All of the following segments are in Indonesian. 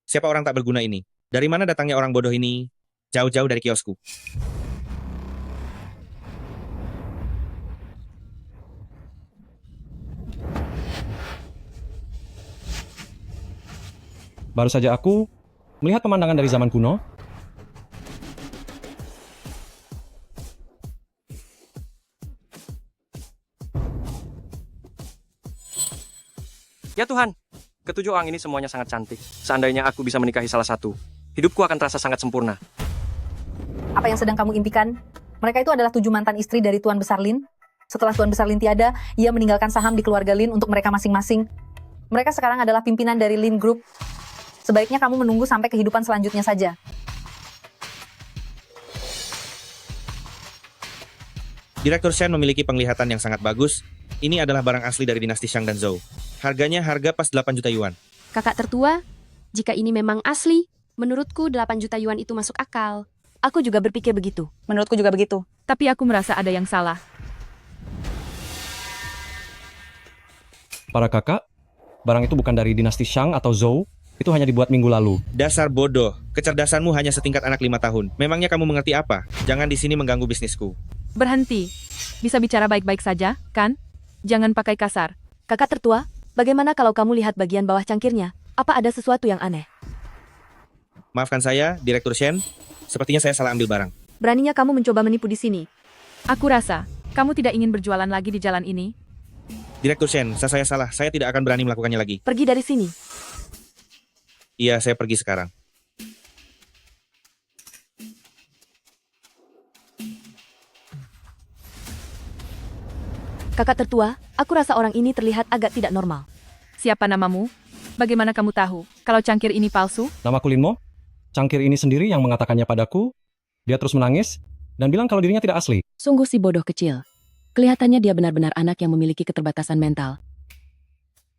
Siapa orang tak berguna ini? Dari mana datangnya orang bodoh ini? Jauh-jauh dari kiosku. Baru saja aku melihat pemandangan dari zaman kuno. Ya Tuhan, ketujuh orang ini semuanya sangat cantik. Seandainya aku bisa menikahi salah satu, hidupku akan terasa sangat sempurna. Apa yang sedang kamu impikan? Mereka itu adalah 7 mantan istri dari Tuan Besar Lin. Setelah Tuan Besar Lin tiada, ia meninggalkan saham di keluarga Lin untuk mereka masing-masing. Mereka sekarang adalah pimpinan dari Lin Group. Sebaiknya kamu menunggu sampai kehidupan selanjutnya saja. Direktur Shen memiliki penglihatan yang sangat bagus. Ini adalah barang asli dari dinasti Shang dan Zhou. Harganya harga pas 8 juta yuan. Kakak tertua, jika ini memang asli, menurutku 8 juta yuan itu masuk akal. Aku juga berpikir begitu. Menurutku juga begitu. Tapi aku merasa ada yang salah. Para kakak, barang itu bukan dari dinasti Shang atau Zhou. Itu hanya dibuat minggu lalu. Dasar bodoh, kecerdasanmu hanya setingkat anak 5 tahun. Memangnya kamu mengerti apa? Jangan di sini mengganggu bisnisku. Berhenti. Bisa bicara baik-baik saja, kan? Jangan pakai kasar. Kakak tertua, bagaimana kalau kamu lihat bagian bawah cangkirnya? Apa ada sesuatu yang aneh? Maafkan saya, Direktur Shen. Sepertinya saya salah ambil barang. Beraninya kamu mencoba menipu di sini. Aku rasa, kamu tidak ingin berjualan lagi di jalan ini. Direktur Shen, saya salah. Saya tidak akan berani melakukannya lagi. Pergi dari sini. Iya, saya pergi sekarang. Kakak tertua, aku rasa orang ini terlihat agak tidak normal. Siapa namamu? Bagaimana kamu tahu kalau cangkir ini palsu? Namaku Lin Mo. Cangkir ini sendiri yang mengatakannya padaku. Dia terus menangis dan bilang kalau dirinya tidak asli. Sungguh si bodoh kecil. Kelihatannya dia benar-benar anak yang memiliki keterbatasan mental.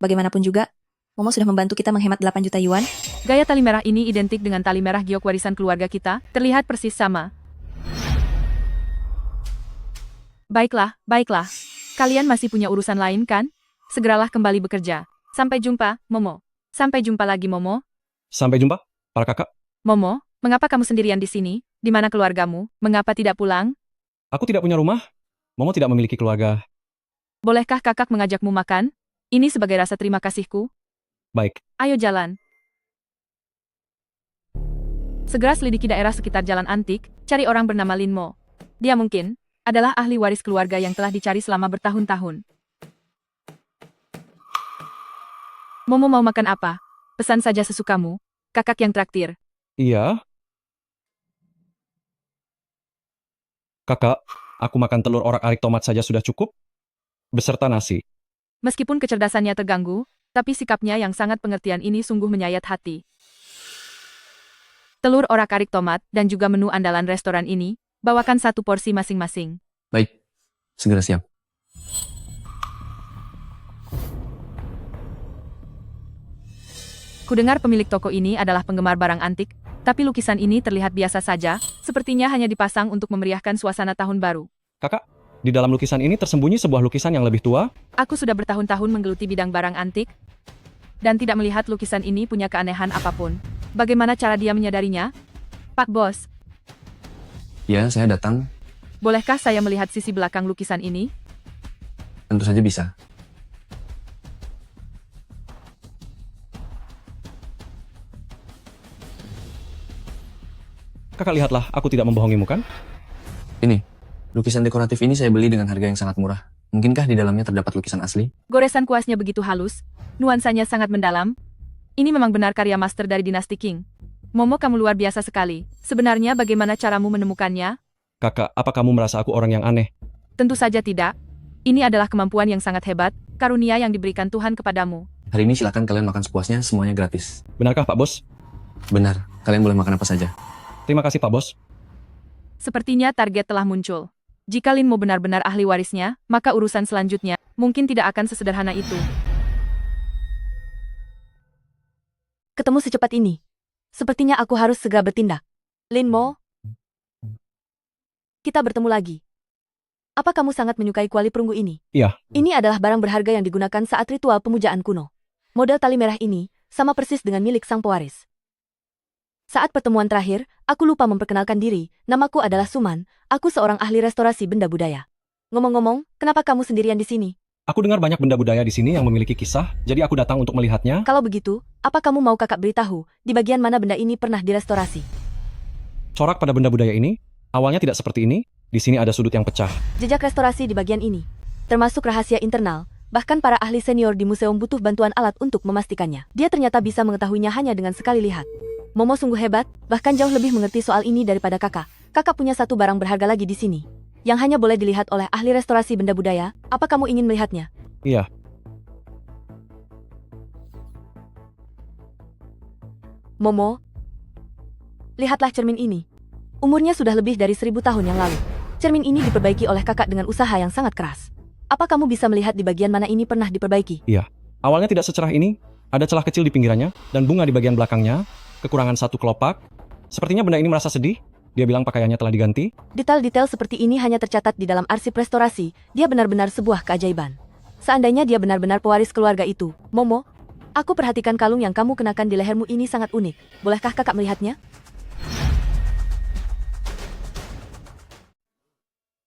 Bagaimanapun juga, Momo sudah membantu kita menghemat 8 juta yuan. Gaya tali merah ini identik dengan tali merah giok warisan keluarga kita, terlihat persis sama. Baiklah, baiklah. Kalian masih punya urusan lain kan? Segeralah kembali bekerja. Sampai jumpa, Momo. Sampai jumpa lagi, Momo. Sampai jumpa, para kakak. Momo, mengapa kamu sendirian di sini? Di mana keluargamu? Mengapa tidak pulang? Aku tidak punya rumah. Momo tidak memiliki keluarga. Bolehkah kakak mengajakmu makan? Ini sebagai rasa terima kasihku. Baik, Ayo jalan. Segera selidiki daerah sekitar jalan antik, cari orang bernama Lin Mo. Dia mungkin adalah ahli waris keluarga yang telah dicari selama bertahun-tahun. Momo mau makan apa? Pesan saja sesukamu. Kakak yang traktir. iya. Kakak, aku makan telur orak-arik tomat saja sudah cukup. Beserta nasi. Meskipun kecerdasannya terganggu, tapi sikapnya yang sangat pengertian ini sungguh menyayat hati. Telur orak-arik tomat dan juga menu andalan restoran ini, bawakan 1 porsi masing-masing. Baik, segera siap. Kudengar pemilik toko ini adalah penggemar barang antik, tapi lukisan ini terlihat biasa saja, sepertinya hanya dipasang untuk memeriahkan suasana tahun baru. Kakak, di dalam lukisan ini tersembunyi sebuah lukisan yang lebih tua. Aku sudah bertahun-tahun menggeluti bidang barang antik, dan tidak melihat lukisan ini punya keanehan apapun. Bagaimana cara dia menyadarinya? Pak Bos, Ya, saya datang. bolehkah saya melihat sisi belakang lukisan ini? Tentu saja bisa. Kakak lihatlah, aku tidak membohongimu kan? Ini, lukisan dekoratif ini saya beli dengan harga yang sangat murah. Mungkinkah di dalamnya terdapat lukisan asli? Goresan kuasnya begitu halus, nuansanya sangat mendalam. Ini memang benar karya master dari dinasti Qing. Momo, kamu luar biasa sekali. Sebenarnya bagaimana caramu menemukannya? Kakak, apa kamu merasa aku orang yang aneh? Tentu saja tidak. Ini adalah kemampuan yang sangat hebat, karunia yang diberikan Tuhan kepadamu. Hari ini silakan kalian makan sepuasnya, semuanya gratis. Benarkah Pak Bos? Benar, kalian boleh makan apa saja. Terima kasih Pak Bos. Sepertinya target telah muncul. Jika Lin Mo benar-benar ahli warisnya, maka urusan selanjutnya mungkin tidak akan sesederhana itu. Ketemu secepat ini. Sepertinya aku harus segera bertindak. Lin Mo, kita bertemu lagi. Apa kamu sangat menyukai kuali perunggu ini? Iya. Ini adalah barang berharga yang digunakan saat ritual pemujaan kuno. Model tali merah ini sama persis dengan milik sang pewaris. Saat pertemuan terakhir, aku lupa memperkenalkan diri. Namaku adalah Suman. Aku seorang ahli restorasi benda budaya. Ngomong-ngomong, kenapa kamu sendirian di sini? Aku dengar banyak benda budaya di sini yang memiliki kisah, jadi aku datang untuk melihatnya. Kalau begitu, apa kamu mau kakak beritahu di bagian mana benda ini pernah direstorasi? Corak pada benda budaya ini, awalnya tidak seperti ini. Di sini ada sudut yang pecah. Jejak restorasi di bagian ini, termasuk rahasia internal. Bahkan para ahli senior di museum butuh bantuan alat untuk memastikannya. Dia ternyata bisa mengetahuinya hanya dengan sekali lihat. Momo sungguh hebat, bahkan jauh lebih mengerti soal ini daripada kakak. Kakak punya satu barang berharga lagi di sini, yang hanya boleh dilihat oleh ahli restorasi benda budaya. Apa kamu ingin melihatnya? Iya, Momo, lihatlah cermin ini. Umurnya sudah lebih dari 1000 tahun yang lalu. Cermin ini diperbaiki oleh kakak dengan usaha yang sangat keras. Apa kamu bisa melihat di bagian mana ini pernah diperbaiki? awalnya tidak secerah ini. Ada celah kecil di pinggirannya, dan bunga di bagian belakangnya. Kekurangan satu kelopak. Sepertinya benda ini merasa sedih. Dia bilang pakaiannya telah diganti. Detail-detail seperti ini hanya tercatat di dalam arsip restorasi. Dia benar-benar sebuah keajaiban. Seandainya dia benar-benar pewaris keluarga itu. Momo, aku perhatikan kalung yang kamu kenakan di lehermu ini sangat unik. Bolehkah kakak melihatnya?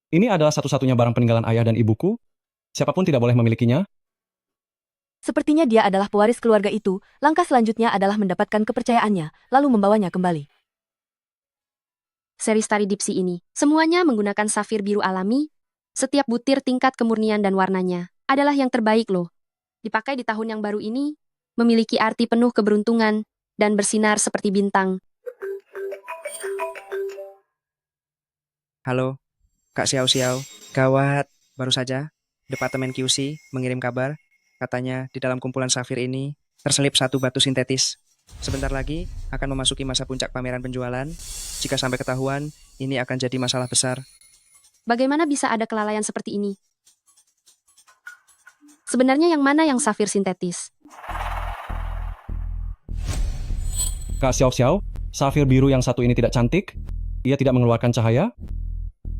Ini adalah satu-satunya barang peninggalan ayah dan ibuku. Siapapun tidak boleh memilikinya. Sepertinya dia adalah pewaris keluarga itu. Langkah selanjutnya adalah mendapatkan kepercayaannya, lalu membawanya kembali. Seri Starry Dipsy ini, semuanya menggunakan safir biru alami. Setiap butir tingkat kemurnian dan warnanya adalah yang terbaik loh. Dipakai di tahun yang baru ini, memiliki arti penuh keberuntungan dan bersinar seperti bintang. Halo, Kak Xiao Xiao. Gawat, baru saja Departemen QC mengirim kabar. Katanya di dalam kumpulan safir ini terselip satu batu sintetis. Sebentar lagi akan memasuki masa puncak pameran penjualan. Jika sampai ketahuan, ini akan jadi masalah besar. Bagaimana bisa ada kelalaian seperti ini? Sebenarnya yang mana yang safir sintetis? Kak Xiao Xiao, safir biru yang satu ini tidak cantik. Ia tidak mengeluarkan cahaya.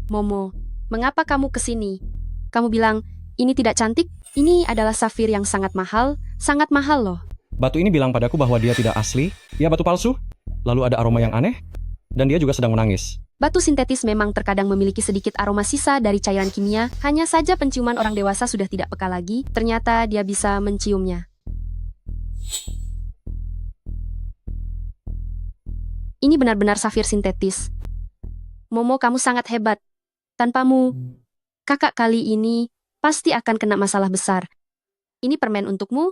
Momo, mengapa kamu kesini? Kamu bilang, ini tidak cantik? Ini adalah safir yang sangat mahal loh. Batu ini bilang padaku bahwa dia tidak asli. Ia batu palsu. Lalu ada aroma yang aneh. Dan dia juga sedang menangis. Batu sintetis memang terkadang memiliki sedikit aroma sisa dari cairan kimia, hanya saja penciuman orang dewasa sudah tidak peka lagi, ternyata dia bisa menciumnya. Ini benar-benar safir sintetis. Momo, kamu sangat hebat. Tanpamu, kakak kali ini pasti akan kena masalah besar. Ini permen untukmu.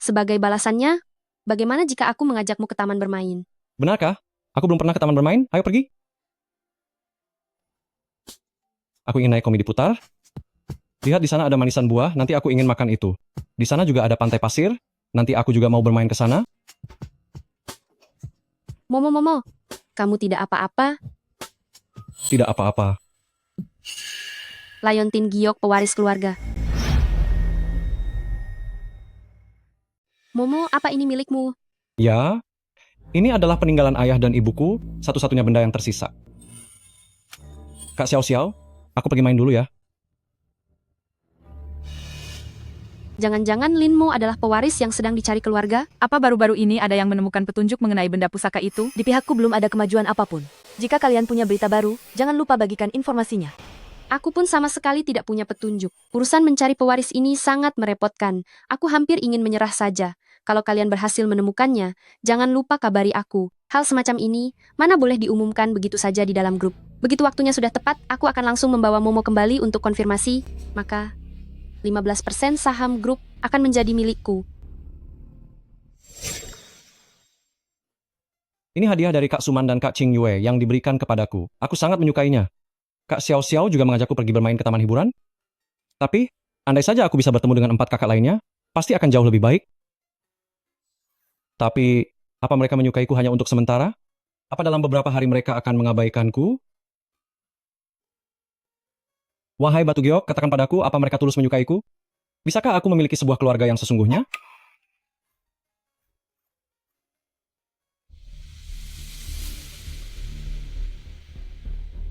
Sebagai balasannya, bagaimana jika aku mengajakmu ke taman bermain? Benarkah? Aku belum pernah ke taman bermain. Ayo pergi. Aku ingin naik komedi putar. Lihat di sana ada manisan buah. Nanti aku ingin makan itu. Di sana juga ada pantai pasir. Nanti aku juga mau bermain ke sana. Momo, kamu tidak apa-apa? Tidak apa-apa. Liontin Giok, pewaris keluarga. Momo, apa ini milikmu? Ya, ini adalah peninggalan ayah dan ibuku. Satu-satunya benda yang tersisa. Kak Xiao Xiao, aku pergi main dulu ya. Jangan-jangan Linmo adalah pewaris yang sedang dicari keluarga? Apa baru-baru ini ada yang menemukan petunjuk mengenai benda pusaka itu? Di pihakku belum ada kemajuan apapun. Jika kalian punya berita baru, jangan lupa bagikan informasinya. Aku pun sama sekali tidak punya petunjuk. Urusan mencari pewaris ini sangat merepotkan. Aku hampir ingin menyerah saja. Kalau kalian berhasil menemukannya, jangan lupa kabari aku. Hal semacam ini, mana boleh diumumkan begitu saja di dalam grup. Begitu waktunya sudah tepat, aku akan langsung membawa Momo kembali untuk konfirmasi. Maka, 15% saham grup akan menjadi milikku. Ini hadiah dari Kak Suman dan Kak Ching Yue yang diberikan kepadaku. Aku sangat menyukainya. Kak Xiao Xiao juga mengajakku pergi bermain ke taman hiburan. Tapi, andai saja aku bisa bertemu dengan 4 kakak lainnya, pasti akan jauh lebih baik. Tapi, apa mereka menyukaiku hanya untuk sementara? Apa dalam beberapa hari mereka akan mengabaikanku? Wahai Batu Giok, katakan padaku apa mereka tulus menyukaiku? Bisakah aku memiliki sebuah keluarga yang sesungguhnya?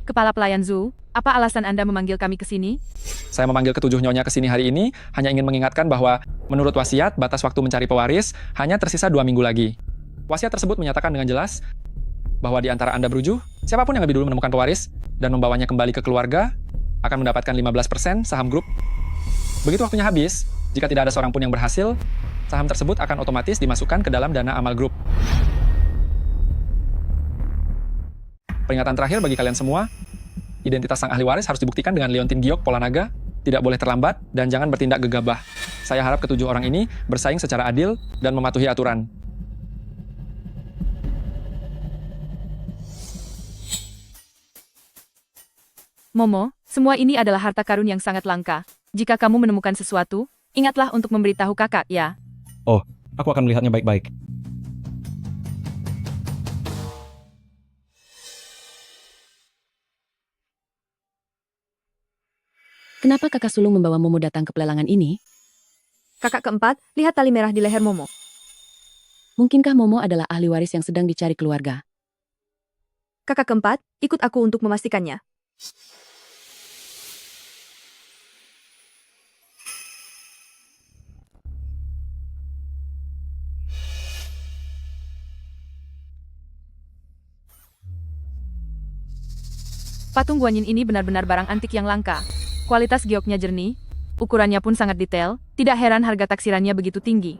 Kepala pelayan Zoo, apa alasan Anda memanggil kami ke sini? Saya memanggil ketujuh nyonya ke sini hari ini hanya ingin mengingatkan bahwa menurut wasiat, batas waktu mencari pewaris hanya tersisa 2 minggu lagi. Wasiat tersebut menyatakan dengan jelas bahwa di antara Anda berujuh, siapapun yang lebih dulu menemukan pewaris dan membawanya kembali ke keluarga akan mendapatkan 15% saham grup. Begitu waktunya habis, jika tidak ada seorang pun yang berhasil, saham tersebut akan otomatis dimasukkan ke dalam dana amal grup. Peringatan terakhir bagi kalian semua, identitas sang ahli waris harus dibuktikan dengan Leontin Giok Polanaga, tidak boleh terlambat, dan jangan bertindak gegabah. Saya harap ketujuh orang ini bersaing secara adil dan mematuhi aturan. Momo, semua ini adalah harta karun yang sangat langka. Jika kamu menemukan sesuatu, ingatlah untuk memberitahu kakak, ya. Oh, aku akan melihatnya baik-baik. Kenapa kakak sulung membawa Momo datang ke pelelangan ini? Kakak keempat, lihat tali merah di leher Momo. Mungkinkah Momo adalah ahli waris yang sedang dicari keluarga? Kakak keempat, ikut aku untuk memastikannya. Patung Guanyin ini benar-benar barang antik yang langka. Kualitas gioknya jernih, ukurannya pun sangat detail, tidak heran harga taksirannya begitu tinggi.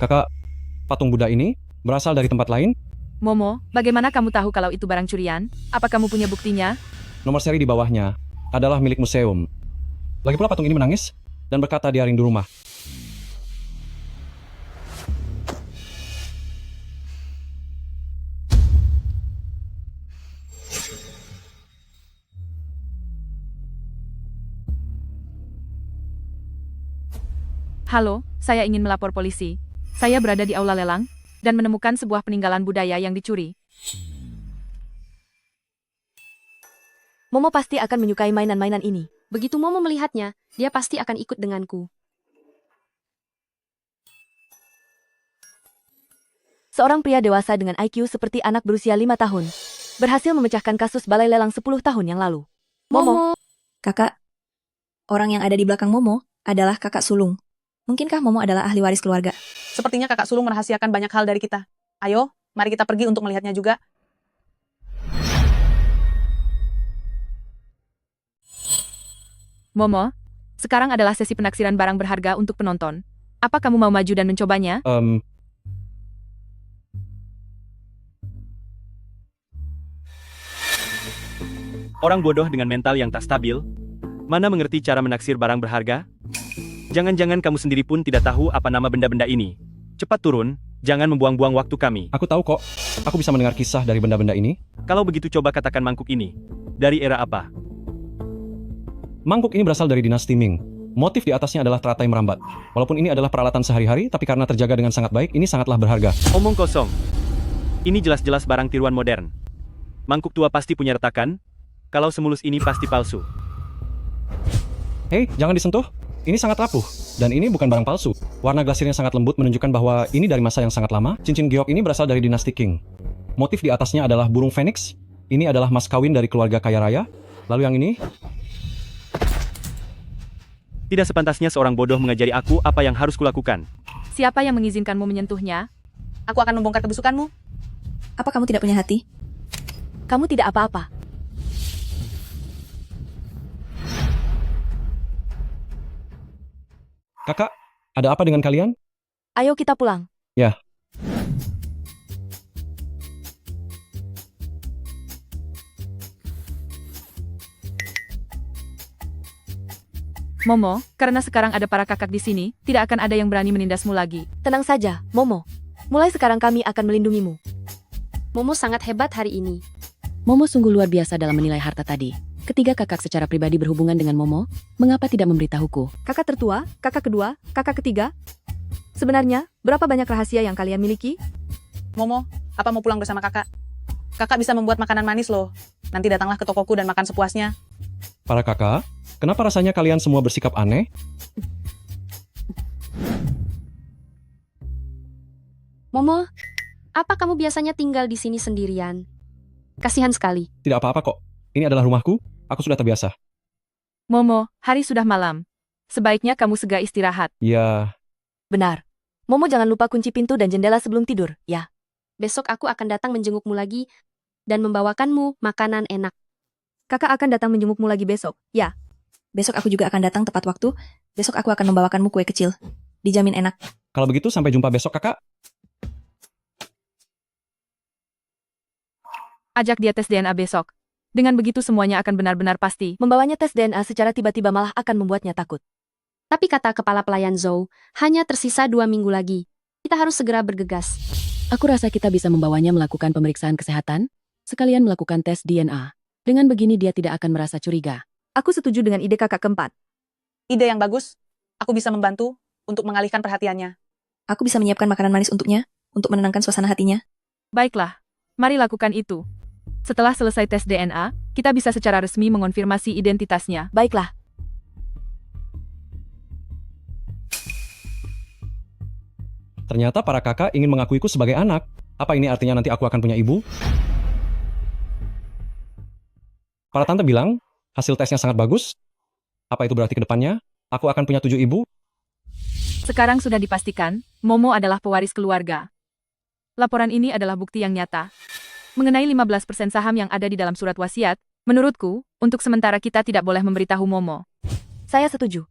Kakak, patung Buddha ini berasal dari tempat lain? Momo, bagaimana kamu tahu kalau itu barang curian? Apa kamu punya buktinya? Nomor seri di bawahnya adalah milik museum. Lagi pula patung ini menangis dan berkata dia rindu rumah. Halo, saya ingin melapor polisi. Saya berada di aula lelang dan menemukan sebuah peninggalan budaya yang dicuri. Momo pasti akan menyukai mainan-mainan ini. Begitu Momo melihatnya, dia pasti akan ikut denganku. Seorang pria dewasa dengan IQ seperti anak berusia 5 tahun berhasil memecahkan kasus balai lelang 10 tahun yang lalu. Momo. Kakak, orang yang ada di belakang Momo adalah kakak sulung. Mungkinkah Momo adalah ahli waris keluarga? Sepertinya kakak sulung merahasiakan banyak hal dari kita. Ayo, mari kita pergi untuk melihatnya juga. Momo, sekarang adalah sesi penaksiran barang berharga untuk penonton. Apa kamu mau maju dan mencobanya? Orang bodoh dengan mental yang tak stabil, mana mengerti cara menaksir barang berharga? Jangan-jangan kamu sendiri pun tidak tahu apa nama benda-benda ini. Cepat turun, jangan membuang-buang waktu kami. Aku tahu kok, aku bisa mendengar kisah dari benda-benda ini. Kalau begitu coba katakan mangkuk ini. Dari era apa? Mangkuk ini berasal dari dinasti Ming. Motif di atasnya adalah teratai merambat. Walaupun ini adalah peralatan sehari-hari, tapi karena terjaga dengan sangat baik, ini sangatlah berharga. Omong kosong. Ini jelas-jelas barang tiruan modern. Mangkuk tua pasti punya retakan. Kalau semulus ini pasti palsu. Hei, jangan disentuh. Ini sangat rapuh, dan ini bukan barang palsu. Warna glasirnya sangat lembut menunjukkan bahwa ini dari masa yang sangat lama. Cincin giok ini berasal dari dinasti Qing. Motif di atasnya adalah burung phoenix. Ini adalah mas kawin dari keluarga kaya raya. Lalu yang ini? Tidak sepantasnya seorang bodoh mengajari aku apa yang harus kulakukan. Siapa yang mengizinkanmu menyentuhnya? Aku akan membongkar kebusukanmu. Apa kamu tidak punya hati? Kamu tidak apa-apa. Kakak, ada apa dengan kalian? Ayo kita pulang. Ya. Momo, karena sekarang ada para kakak di sini, tidak akan ada yang berani menindasmu lagi. Tenang saja, Momo. Mulai sekarang kami akan melindungimu. Momo sangat hebat hari ini. Momo sungguh luar biasa dalam menilai harta tadi. Ketiga kakak secara pribadi berhubungan dengan Momo, mengapa tidak memberitahuku? Kakak tertua, kakak kedua, kakak ketiga. Sebenarnya, berapa banyak rahasia yang kalian miliki? Momo, apa mau pulang bersama kakak? Kakak bisa membuat makanan manis loh. Nanti datanglah ke tokoku dan makan sepuasnya. Para kakak, kenapa rasanya kalian semua bersikap aneh? Momo, apa kamu biasanya tinggal di sini sendirian? Kasihan sekali. Tidak apa-apa kok. Ini adalah rumahku, aku sudah terbiasa. Momo, hari sudah malam. Sebaiknya kamu segera istirahat. Ya, Benar. Momo jangan lupa kunci pintu dan jendela sebelum tidur, ya. Besok aku akan datang menjengukmu lagi dan membawakanmu makanan enak. Kakak akan datang menjengukmu lagi besok, ya. Besok aku juga akan datang tepat waktu. Besok aku akan membawakanmu kue kecil. Dijamin enak. kalau begitu sampai jumpa besok kakak. Ajak dia tes DNA besok. Dengan begitu semuanya akan benar-benar pasti. Membawanya tes DNA secara tiba-tiba malah akan membuatnya takut. Tapi kata kepala pelayan Zhou, hanya tersisa 2 minggu lagi. Kita harus segera bergegas. Aku rasa kita bisa membawanya melakukan pemeriksaan kesehatan, sekalian melakukan tes DNA. Dengan begini dia tidak akan merasa curiga. Aku setuju dengan ide kakak keempat. Ide yang bagus. Aku bisa membantu untuk mengalihkan perhatiannya. Aku bisa menyiapkan makanan manis untuknya, untuk menenangkan suasana hatinya. Baiklah, mari lakukan itu. Setelah selesai tes DNA, kita bisa secara resmi mengonfirmasi identitasnya. Baiklah. Ternyata para kakak ingin mengakuiku sebagai anak. Apa ini artinya nanti aku akan punya ibu? Para tante bilang, hasil tesnya sangat bagus. Apa itu berarti ke depannya? Aku akan punya 7 ibu? Sekarang sudah dipastikan, Momo adalah pewaris keluarga. Laporan ini adalah bukti yang nyata. Mengenai 15% saham yang ada di dalam surat wasiat, menurutku, untuk sementara kita tidak boleh memberitahu Momo. Saya setuju.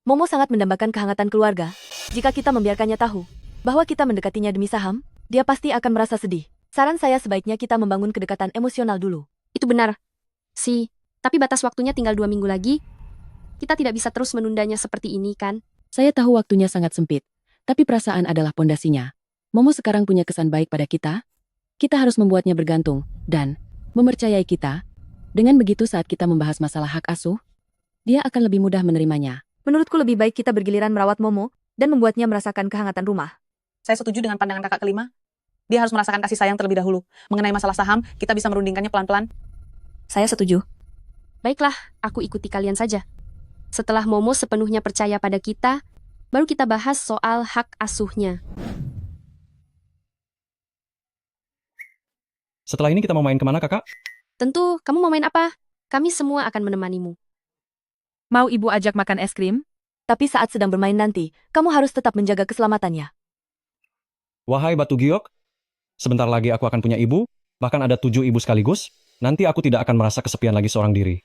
Momo sangat mendambakan kehangatan keluarga. Jika kita membiarkannya tahu bahwa kita mendekatinya demi saham, dia pasti akan merasa sedih. Saran saya sebaiknya kita membangun kedekatan emosional dulu. Itu benar. Tapi batas waktunya tinggal 2 minggu lagi. Kita tidak bisa terus menundanya seperti ini, kan? Saya tahu waktunya sangat sempit, tapi perasaan adalah pondasinya. Momo sekarang punya kesan baik pada kita. Kita harus membuatnya bergantung dan mempercayai kita. Dengan begitu saat kita membahas masalah hak asuh, dia akan lebih mudah menerimanya. Menurutku lebih baik kita bergiliran merawat Momo dan membuatnya merasakan kehangatan rumah. Saya setuju dengan pandangan kakak kelima. Dia harus merasakan kasih sayang terlebih dahulu. Mengenai masalah saham, kita bisa merundingkannya pelan-pelan. Saya setuju. Baiklah, aku ikuti kalian saja. Setelah Momo sepenuhnya percaya pada kita, baru kita bahas soal hak asuhnya. Setelah ini kita mau main kemana kakak? Tentu, kamu mau main apa? Kami semua akan menemanimu. Mau ibu ajak makan es krim? Tapi saat sedang bermain nanti, kamu harus tetap menjaga keselamatannya. Wahai Batu Giok, sebentar lagi aku akan punya ibu, bahkan ada 7 ibu sekaligus. Nanti aku tidak akan merasa kesepian lagi seorang diri.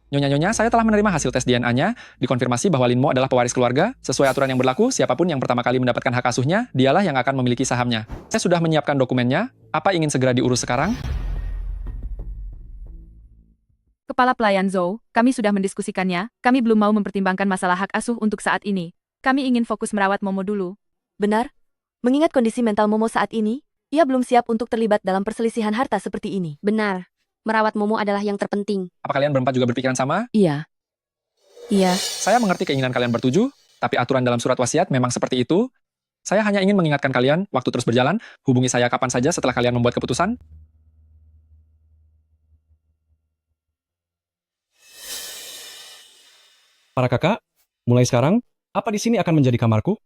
Nyonya-nyonya, saya telah menerima hasil tes DNA-nya, dikonfirmasi bahwa Linmo adalah pewaris keluarga. Sesuai aturan yang berlaku, siapapun yang pertama kali mendapatkan hak asuhnya, dialah yang akan memiliki sahamnya. Saya sudah menyiapkan dokumennya, apa ingin segera diurus sekarang? Kepala pelayan Zhou, kami sudah mendiskusikannya, kami belum mau mempertimbangkan masalah hak asuh untuk saat ini. Kami ingin fokus merawat Momo dulu. Benar? Mengingat kondisi mental Momo saat ini, ia belum siap untuk terlibat dalam perselisihan harta seperti ini. Benar. Merawat Momo adalah yang terpenting. Apa kalian berempat juga berpikiran sama? Iya. Iya. Saya mengerti keinginan kalian bertujuh, tapi aturan dalam surat wasiat memang seperti itu. Saya hanya ingin mengingatkan kalian, waktu terus berjalan, hubungi saya kapan saja setelah kalian membuat keputusan. Para kakak, mulai sekarang, apa di sini akan menjadi kamarku?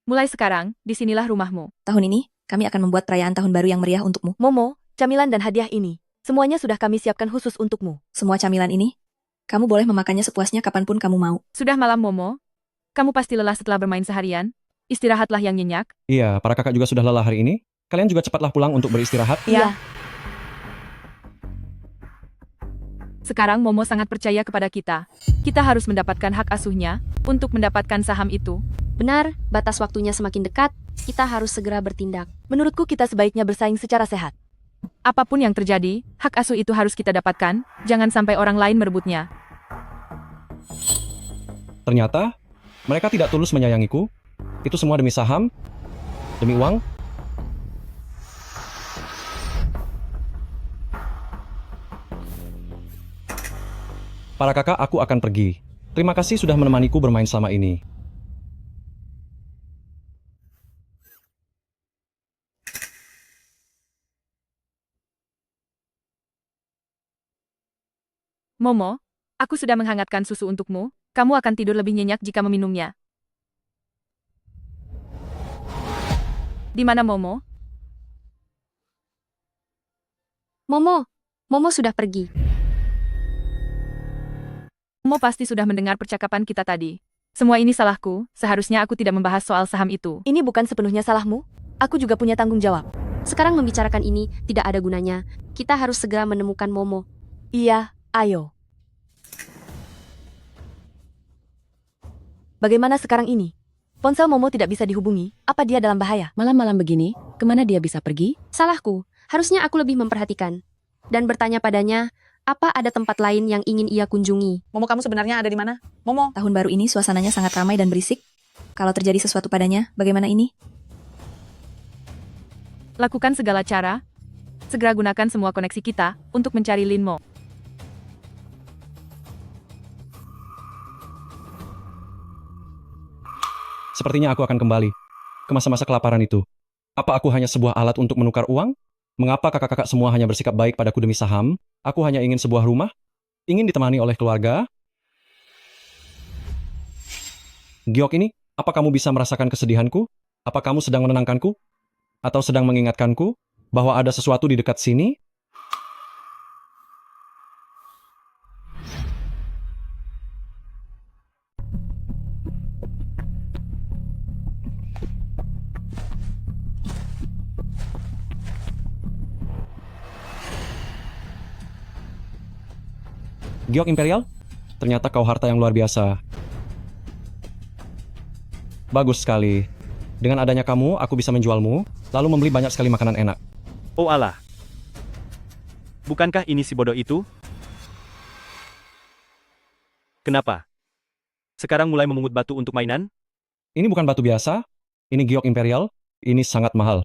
Mulai sekarang, disinilah rumahmu. Tahun ini, kami akan membuat perayaan tahun baru yang meriah untukmu. Momo, camilan dan hadiah ini, semuanya sudah kami siapkan khusus untukmu. Semua camilan ini, kamu boleh memakannya sepuasnya kapanpun kamu mau. Sudah malam, Momo. Kamu pasti lelah setelah bermain seharian. Istirahatlah yang nyenyak. Iya, para kakak juga sudah lelah hari ini. Kalian juga cepatlah pulang untuk beristirahat. Iya. Sekarang Momo sangat percaya kepada kita. Kita harus mendapatkan hak asuhnya untuk mendapatkan saham itu. Benar, batas waktunya semakin dekat, kita harus segera bertindak. Menurutku kita sebaiknya bersaing secara sehat. Apapun yang terjadi, hak asuh itu harus kita dapatkan, jangan sampai orang lain merebutnya. Ternyata, mereka tidak tulus menyayangiku. Itu semua demi saham, demi uang. Para kakak, aku akan pergi. Terima kasih sudah menemaniku bermain selama ini. Momo, aku sudah menghangatkan susu untukmu. Kamu akan tidur lebih nyenyak jika meminumnya. Di mana Momo? Momo sudah pergi. Momo pasti sudah mendengar percakapan kita tadi. Semua ini salahku, seharusnya aku tidak membahas soal saham itu. Ini bukan sepenuhnya salahmu. Aku juga punya tanggung jawab. Sekarang membicarakan ini tidak ada gunanya. Kita harus segera menemukan Momo. Iya, ayo. Bagaimana sekarang ini? Ponsel Momo tidak bisa dihubungi. Apa dia dalam bahaya? Malam-malam begini, kemana dia bisa pergi? Salahku. Harusnya aku lebih memperhatikan. Dan bertanya padanya, apa ada tempat lain yang ingin ia kunjungi? Momo, kamu sebenarnya ada di mana? Momo. Tahun baru ini suasananya sangat ramai dan berisik. Kalau terjadi sesuatu padanya, bagaimana ini? Lakukan segala cara. Segera gunakan semua koneksi kita untuk mencari Lin Mo. Sepertinya aku akan kembali ke masa-masa kelaparan itu. Apa aku hanya sebuah alat untuk menukar uang? Mengapa kakak-kakak semua hanya bersikap baik padaku demi saham? Aku hanya ingin sebuah rumah, ingin ditemani oleh keluarga. Giok ini, apa kamu bisa merasakan kesedihanku? Apa kamu sedang menenangkanku? Atau sedang mengingatkanku bahwa ada sesuatu di dekat sini? Giok Imperial, ternyata kau harta yang luar biasa. Bagus sekali. Dengan adanya kamu, aku bisa menjualmu, lalu membeli banyak sekali makanan enak. Oh alah. Bukankah ini si bodoh itu? Kenapa? Sekarang mulai memungut batu untuk mainan? Ini bukan batu biasa, ini giok imperial, ini sangat mahal.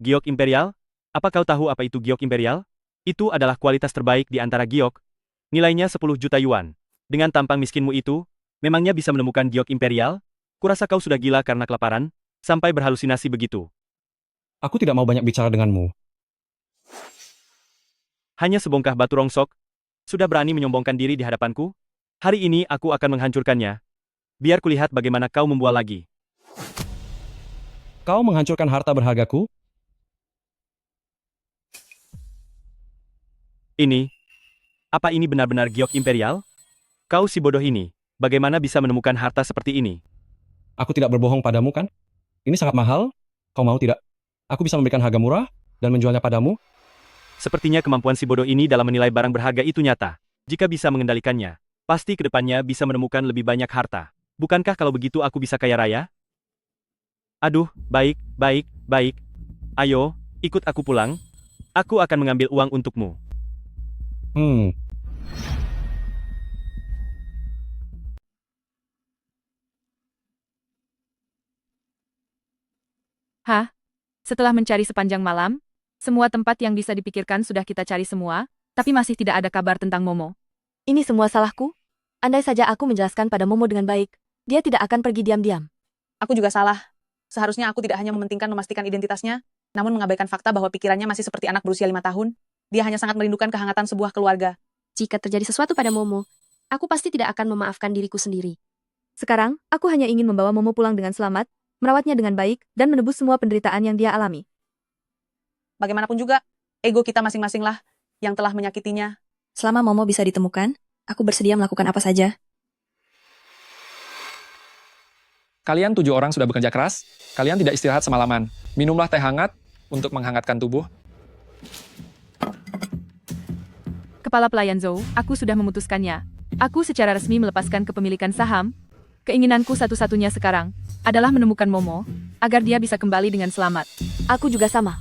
Giok Imperial? Apa kau tahu apa itu giok Imperial? Itu adalah kualitas terbaik di antara giok. Nilainya 10 juta yuan. Dengan tampang miskinmu itu, memangnya bisa menemukan giok Imperial? Kurasa kau sudah gila karena kelaparan, sampai berhalusinasi begitu. Aku tidak mau banyak bicara denganmu. Hanya sebongkah batu rongsok, sudah berani menyombongkan diri di hadapanku? Hari ini aku akan menghancurkannya. Biar kulihat bagaimana kau membual lagi. Kau menghancurkan harta berhargaku? Apa ini benar-benar giok Imperial? Kau si bodoh ini, bagaimana bisa menemukan harta seperti ini? Aku tidak berbohong padamu kan? Ini sangat mahal, kau mau tidak? Aku bisa memberikan harga murah, dan menjualnya padamu. Sepertinya kemampuan si bodoh ini dalam menilai barang berharga itu nyata. Jika bisa mengendalikannya, pasti kedepannya bisa menemukan lebih banyak harta. Bukankah kalau begitu aku bisa kaya raya? Aduh, baik. Ayo, ikut aku pulang. Aku akan mengambil uang untukmu. Hah? Setelah mencari sepanjang malam, semua tempat yang bisa dipikirkan sudah kita cari semua, tapi masih tidak ada kabar tentang Momo. Ini semua salahku? Andai saja aku menjelaskan pada Momo dengan baik, dia tidak akan pergi diam-diam. Aku juga salah. Seharusnya aku tidak hanya mementingkan memastikan identitasnya, namun mengabaikan fakta bahwa pikirannya masih seperti anak berusia 5 tahun. Dia hanya sangat merindukan kehangatan sebuah keluarga. Jika terjadi sesuatu pada Momo, aku pasti tidak akan memaafkan diriku sendiri. Sekarang, aku hanya ingin membawa Momo pulang dengan selamat, merawatnya dengan baik, dan menebus semua penderitaan yang dia alami. Bagaimanapun juga, ego kita masing-masing lah yang telah menyakitinya. Selama Momo bisa ditemukan, aku bersedia melakukan apa saja. Kalian 7 orang sudah bekerja keras, kalian tidak istirahat semalaman. Minumlah teh hangat untuk menghangatkan tubuh. Kepala pelayan Zhou, aku sudah memutuskannya. Aku secara resmi melepaskan kepemilikan saham. Keinginanku satu-satunya sekarang adalah menemukan Momo, agar dia bisa kembali dengan selamat. Aku juga sama.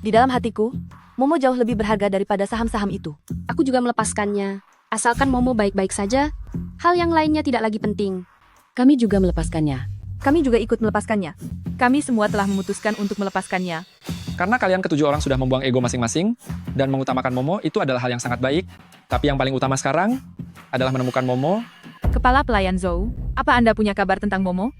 Di dalam hatiku, Momo jauh lebih berharga daripada saham-saham itu. Aku juga melepaskannya. Asalkan Momo baik-baik saja, hal yang lainnya tidak lagi penting. Kami juga melepaskannya. Kami juga ikut melepaskannya. Kami semua telah memutuskan untuk melepaskannya. Karena kalian ke-7 orang sudah membuang ego masing-masing, dan mengutamakan Momo itu adalah hal yang sangat baik, tapi yang paling utama sekarang adalah menemukan Momo. Kepala pelayan Zhou, apa Anda punya kabar tentang Momo?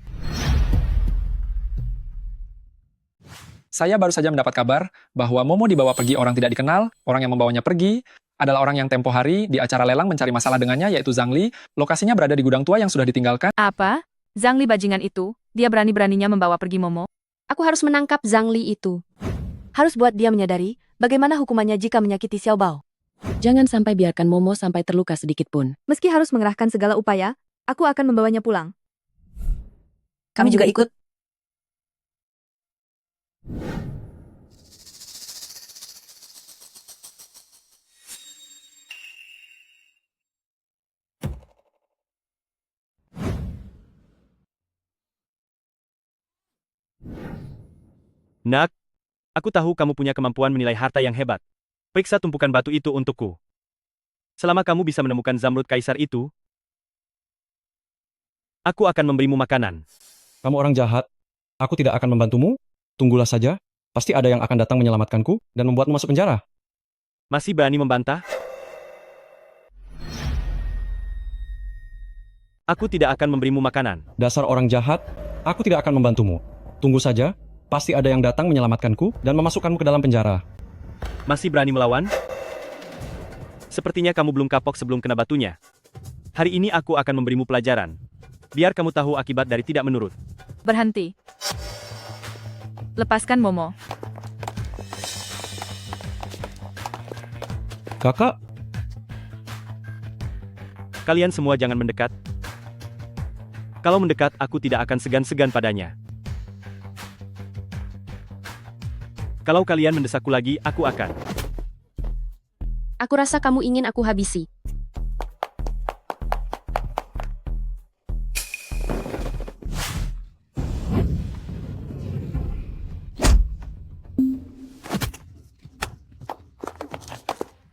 Saya baru saja mendapat kabar bahwa Momo dibawa pergi orang tidak dikenal, orang yang membawanya pergi adalah orang yang tempo hari di acara lelang mencari masalah dengannya, yaitu Zhang Li. Lokasinya berada di gudang tua yang sudah ditinggalkan. Apa? Zhang Li bajingan itu, dia berani-beraninya membawa pergi Momo. Aku harus menangkap Zhang Li itu. Harus buat dia menyadari bagaimana hukumannya jika menyakiti Xiao Bao. Jangan sampai biarkan Momo sampai terluka sedikit pun. Meski harus mengerahkan segala upaya, aku akan membawanya pulang. Kami juga ikut. Nak, aku tahu kamu punya kemampuan menilai harta yang hebat. Periksa tumpukan batu itu untukku. Selama kamu bisa menemukan Zamrud Kaisar itu, aku akan memberimu makanan. Kamu orang jahat. Aku tidak akan membantumu. Tunggulah saja. Pasti ada yang akan datang menyelamatkanku dan membuatmu masuk penjara. Masih berani membantah? Aku tidak akan memberimu makanan. Dasar orang jahat, aku tidak akan membantumu. Tunggu saja. Pasti ada yang datang menyelamatkanku dan memasukkanmu ke dalam penjara. Masih berani melawan? Sepertinya kamu belum kapok sebelum kena batunya. Hari ini aku akan memberimu pelajaran. Biar kamu tahu akibat dari tidak menurut. Berhenti. Lepaskan Momo. Kakak, Kalian semua jangan mendekat. Kalau mendekat, aku tidak akan segan-segan padanya. Kalau kalian mendesakku lagi, aku akan. Aku rasa kamu ingin aku habisi.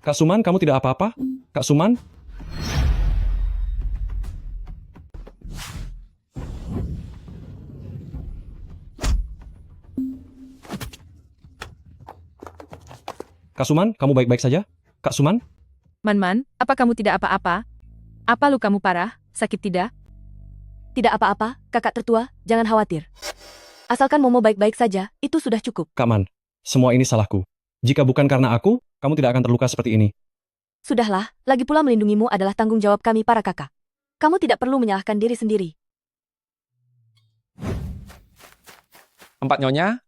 Kak Suman, kamu tidak apa-apa? Kak Suman? Kak Suman, kamu baik-baik saja? Kak Suman? Man, apa kamu tidak apa-apa? Apa lukamu parah? Sakit tidak? Tidak apa-apa, kakak tertua, jangan khawatir. Asalkan Momo baik-baik saja, itu sudah cukup. Kak Man, semua ini salahku. Jika bukan karena aku, kamu tidak akan terluka seperti ini. Sudahlah, lagi pula melindungimu adalah tanggung jawab kami para kakak. Kamu tidak perlu menyalahkan diri sendiri. Empat Nyonya,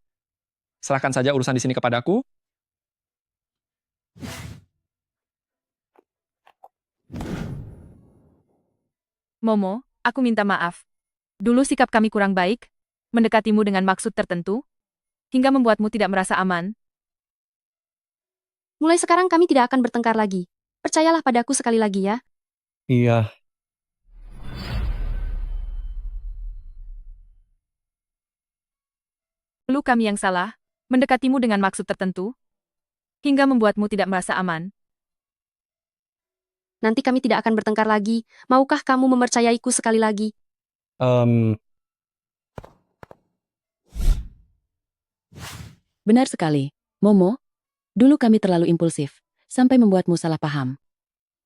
serahkan saja urusan di sini kepadaku. Momo, aku minta maaf. Dulu sikap kami kurang baik, mendekatimu dengan maksud tertentu, hingga membuatmu tidak merasa aman. Mulai sekarang kami tidak akan bertengkar lagi. Percayalah padaku sekali lagi ya. Iya, Dulu kami yang salah, mendekatimu dengan maksud tertentu, hingga membuatmu tidak merasa aman. Nanti kami tidak akan bertengkar lagi. Maukah kamu mempercayaiku sekali lagi? Benar sekali. Momo, dulu kami terlalu impulsif, sampai membuatmu salah paham.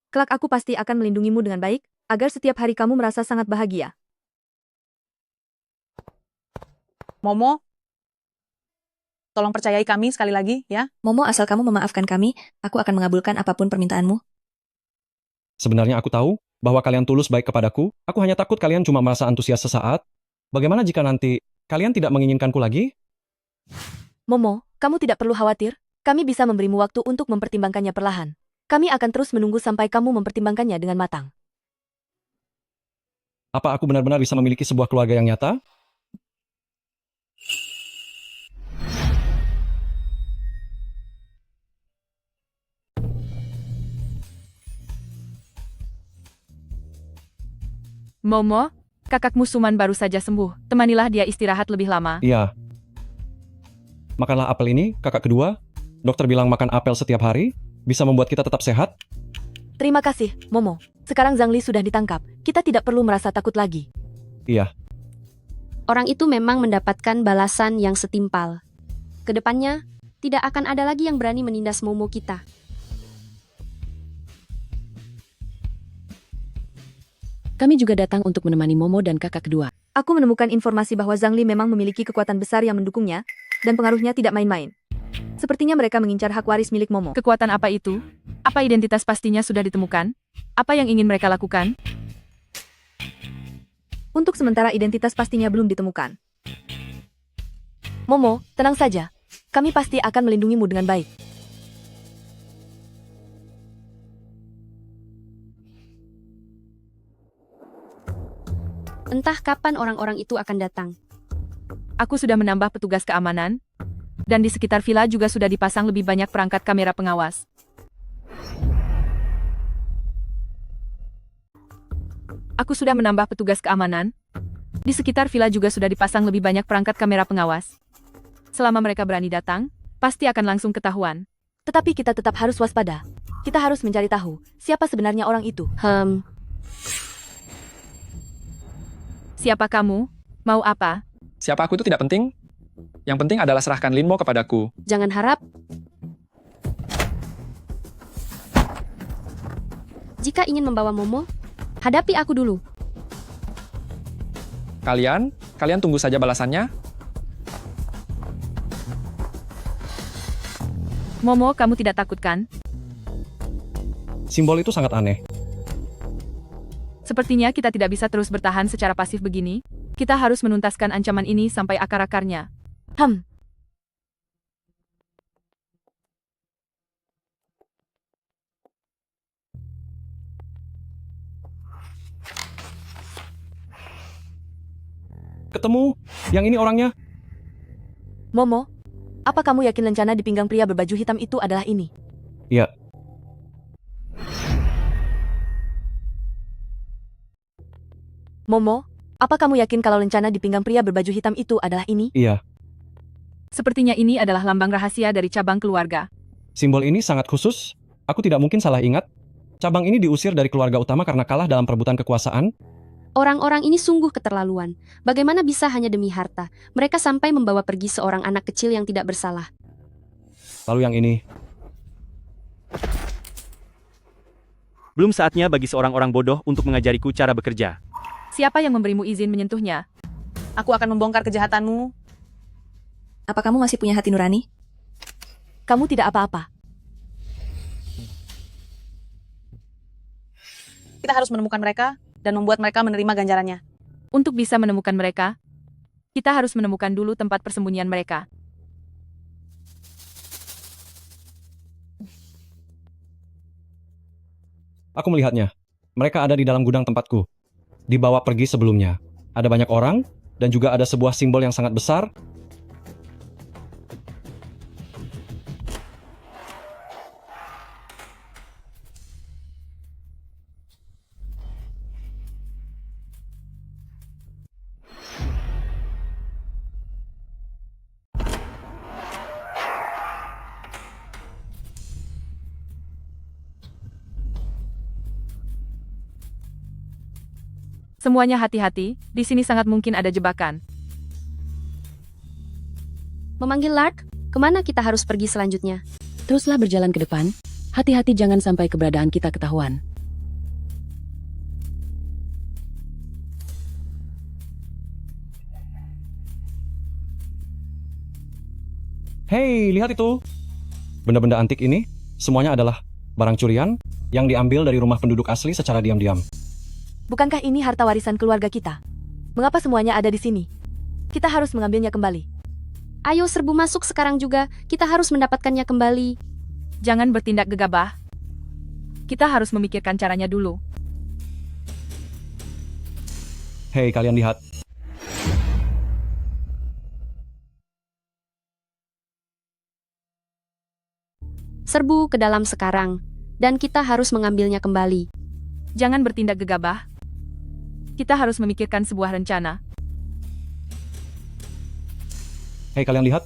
Kelak aku pasti akan melindungimu dengan baik, agar setiap hari kamu merasa sangat bahagia. Momo, tolong percayai kami sekali lagi, ya. Momo, asal kamu memaafkan kami, aku akan mengabulkan apapun permintaanmu. sebenarnya aku tahu bahwa kalian tulus baik kepadaku. Aku hanya takut kalian cuma merasa antusias sesaat. Bagaimana jika nanti kalian tidak menginginkanku lagi? Momo, kamu tidak perlu khawatir. Kami bisa memberimu waktu untuk mempertimbangkannya perlahan. Kami akan terus menunggu sampai kamu mempertimbangkannya dengan matang. Apa aku benar-benar bisa memiliki sebuah keluarga yang nyata? Momo, kakakmu Suman baru saja sembuh. Temanilah dia istirahat lebih lama. Iya. Makanlah apel ini, kakak kedua. Dokter bilang makan apel setiap hari bisa membuat kita tetap sehat. Terima kasih, Momo. Sekarang Zhang Li sudah ditangkap. Kita tidak perlu merasa takut lagi. Iya. Orang itu memang mendapatkan balasan yang setimpal. Kedepannya, tidak akan ada lagi yang berani menindas Momo kita. Kami juga datang untuk menemani Momo dan kakak kedua. Aku menemukan informasi bahwa Zhang Li memang memiliki kekuatan besar yang mendukungnya, dan pengaruhnya tidak main-main. Sepertinya mereka mengincar hak waris milik Momo. Kekuatan apa itu? Apa identitas pastinya sudah ditemukan? Apa yang ingin mereka lakukan? Untuk sementara identitas pastinya belum ditemukan. Momo, tenang saja. Kami pasti akan melindungimu dengan baik. Entah kapan orang-orang itu akan datang. Aku sudah menambah petugas keamanan, dan di sekitar villa juga sudah dipasang lebih banyak perangkat kamera pengawas. Aku sudah menambah petugas keamanan. Di sekitar villa juga sudah dipasang lebih banyak perangkat kamera pengawas. Selama mereka berani datang, pasti akan langsung ketahuan. Tetapi kita tetap harus waspada. Kita harus mencari tahu siapa sebenarnya orang itu. Siapa kamu? Mau apa? Siapa aku itu tidak penting. Yang penting adalah serahkan Linmo kepadaku. Jangan harap. Jika ingin membawa Momo, hadapi aku dulu. Kalian tunggu saja balasannya. Momo, kamu tidak takut kan? Simbol itu sangat aneh. Sepertinya kita tidak bisa terus bertahan secara pasif begini. Kita harus menuntaskan ancaman ini sampai akar-akarnya. Ketemu, yang ini orangnya. Momo, apa kamu yakin lencana di pinggang pria berbaju hitam itu adalah ini? Ya. Momo, apa kamu yakin kalau lencana di pinggang pria berbaju hitam itu adalah ini? Iya. Sepertinya ini adalah lambang rahasia dari cabang keluarga. Simbol ini sangat khusus. Aku tidak mungkin salah ingat. Cabang ini diusir dari keluarga utama karena kalah dalam perebutan kekuasaan. Orang-orang ini sungguh keterlaluan. Bagaimana bisa hanya demi harta? Mereka sampai membawa pergi seorang anak kecil yang tidak bersalah. Lalu yang ini. Belum saatnya bagi seorang orang bodoh untuk mengajariku cara bekerja. Siapa yang memberimu izin menyentuhnya? Aku akan membongkar kejahatanmu. Apa kamu masih punya hati nurani? Kamu tidak apa-apa. Kita harus menemukan mereka dan membuat mereka menerima ganjarannya. Untuk bisa menemukan mereka, kita harus menemukan dulu tempat persembunyian mereka. Aku melihatnya. Mereka ada di dalam gudang tempatku. Dibawa pergi sebelumnya. Ada banyak orang, dan juga ada sebuah simbol yang sangat besar. Semuanya hati-hati, di sini sangat mungkin ada jebakan. Memanggil Lark, kemana kita harus pergi selanjutnya? Teruslah berjalan ke depan. Hati-hati jangan sampai keberadaan kita ketahuan. Hei, lihat itu. Benda-benda antik ini, semuanya adalah barang curian yang diambil dari rumah penduduk asli secara diam-diam. Bukankah ini harta warisan keluarga kita? Mengapa semuanya ada di sini? Kita harus mengambilnya kembali. Ayo serbu masuk sekarang juga, kita harus mendapatkannya kembali. Jangan bertindak gegabah. Kita harus memikirkan caranya dulu. Hei, kalian lihat. Serbu ke dalam sekarang, dan kita harus mengambilnya kembali. Jangan bertindak gegabah. Kita harus memikirkan sebuah rencana. Hei, kalian lihat.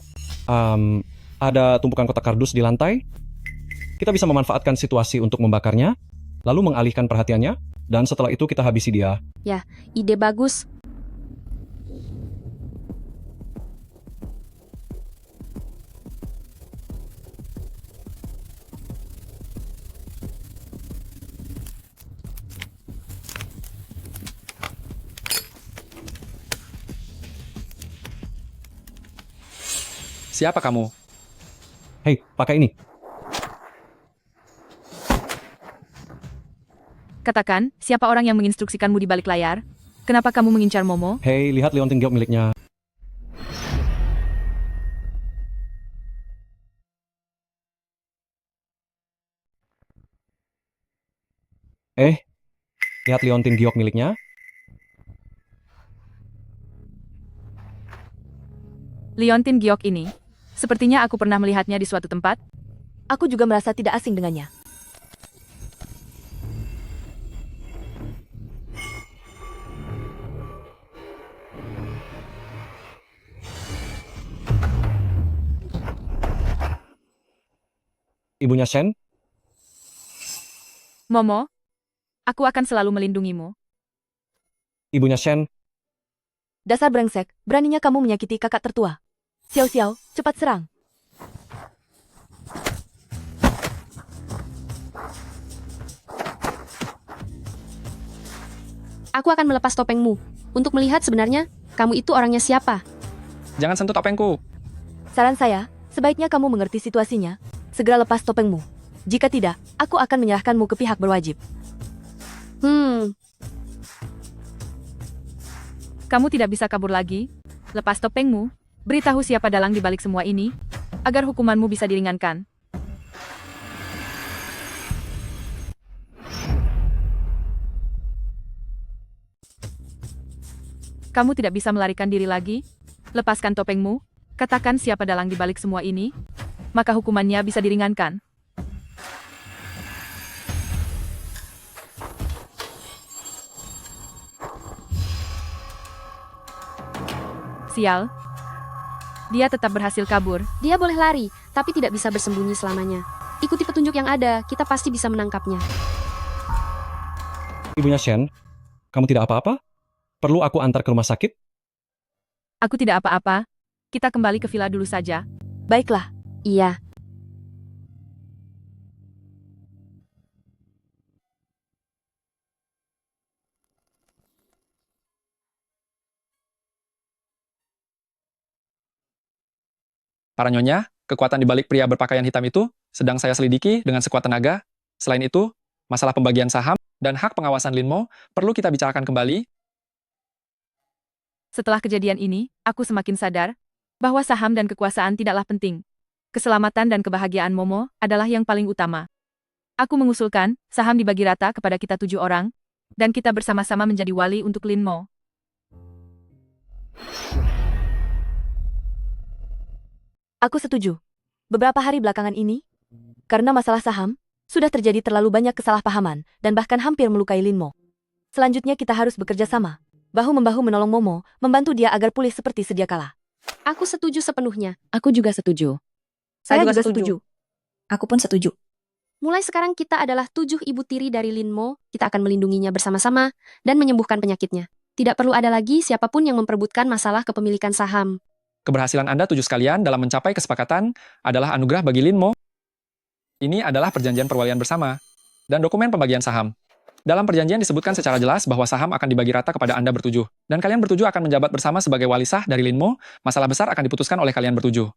Ada tumpukan kotak kardus di lantai. Kita bisa memanfaatkan situasi untuk membakarnya, lalu mengalihkan perhatiannya, dan setelah itu kita habisi dia. Ya, ide bagus. Siapa kamu? Hei, pakai ini. Katakan, siapa orang yang menginstruksikanmu di balik layar? Kenapa kamu mengincar Momo? Hei, lihat liontin giok miliknya. Lihat liontin giok miliknya. Leontin Giok ini. Sepertinya aku pernah melihatnya di suatu tempat. Aku juga merasa tidak asing dengannya. Ibunya Shen, Momo, aku akan selalu melindungimu. ibunya Shen, Dasar brengsek, beraninya kamu menyakiti kakak tertua. Xiao Xiao, cepat serang. Aku akan melepas topengmu untuk melihat sebenarnya kamu itu orangnya siapa. Jangan sentuh topengku. Saran saya, sebaiknya kamu mengerti situasinya. Segera lepas topengmu. Jika tidak, aku akan menyerahkanmu ke pihak berwajib. Kamu tidak bisa kabur lagi. Lepas topengmu, beritahu siapa dalang di balik semua ini, agar hukumanmu bisa diringankan. Kamu tidak bisa melarikan diri lagi. Lepaskan topengmu, katakan siapa dalang di balik semua ini, maka hukumannya bisa diringankan. Sial. Dia tetap berhasil kabur. Dia boleh lari, tapi tidak bisa bersembunyi selamanya. Ikuti petunjuk yang ada, kita pasti bisa menangkapnya. ibunya Shen, kamu tidak apa-apa? Perlu aku antar ke rumah sakit? Aku tidak apa-apa. Kita kembali ke villa dulu saja. Baiklah. Iya. Para nyonya, kekuatan di balik pria berpakaian hitam itu sedang saya selidiki dengan sekuat tenaga. Selain itu, masalah pembagian saham dan hak pengawasan Linmo perlu kita bicarakan kembali. Setelah kejadian ini, aku semakin sadar bahwa saham dan kekuasaan tidaklah penting. Keselamatan dan kebahagiaan Momo adalah yang paling utama. Aku mengusulkan saham dibagi rata kepada kita 7 orang, dan kita bersama-sama menjadi wali untuk Linmo. Aku setuju. Beberapa hari belakangan ini, karena masalah saham, sudah terjadi terlalu banyak kesalahpahaman dan bahkan hampir melukai Linmo. Selanjutnya kita harus bekerja sama, bahu-membahu menolong Momo, membantu dia agar pulih seperti sedia kala. Aku setuju sepenuhnya. Aku juga setuju. Saya juga setuju. Aku pun setuju. Mulai sekarang kita adalah 7 ibu tiri dari Linmo, kita akan melindunginya bersama-sama dan menyembuhkan penyakitnya. Tidak perlu ada lagi siapapun yang memperebutkan masalah kepemilikan saham. Keberhasilan Anda 7 sekalian dalam mencapai kesepakatan adalah anugerah bagi Linmo. Ini adalah perjanjian perwalian bersama dan dokumen pembagian saham. Dalam perjanjian disebutkan secara jelas bahwa saham akan dibagi rata kepada Anda bertujuh, dan kalian bertujuh akan menjabat bersama sebagai wali sah dari Linmo. Masalah besar akan diputuskan oleh kalian bertujuh.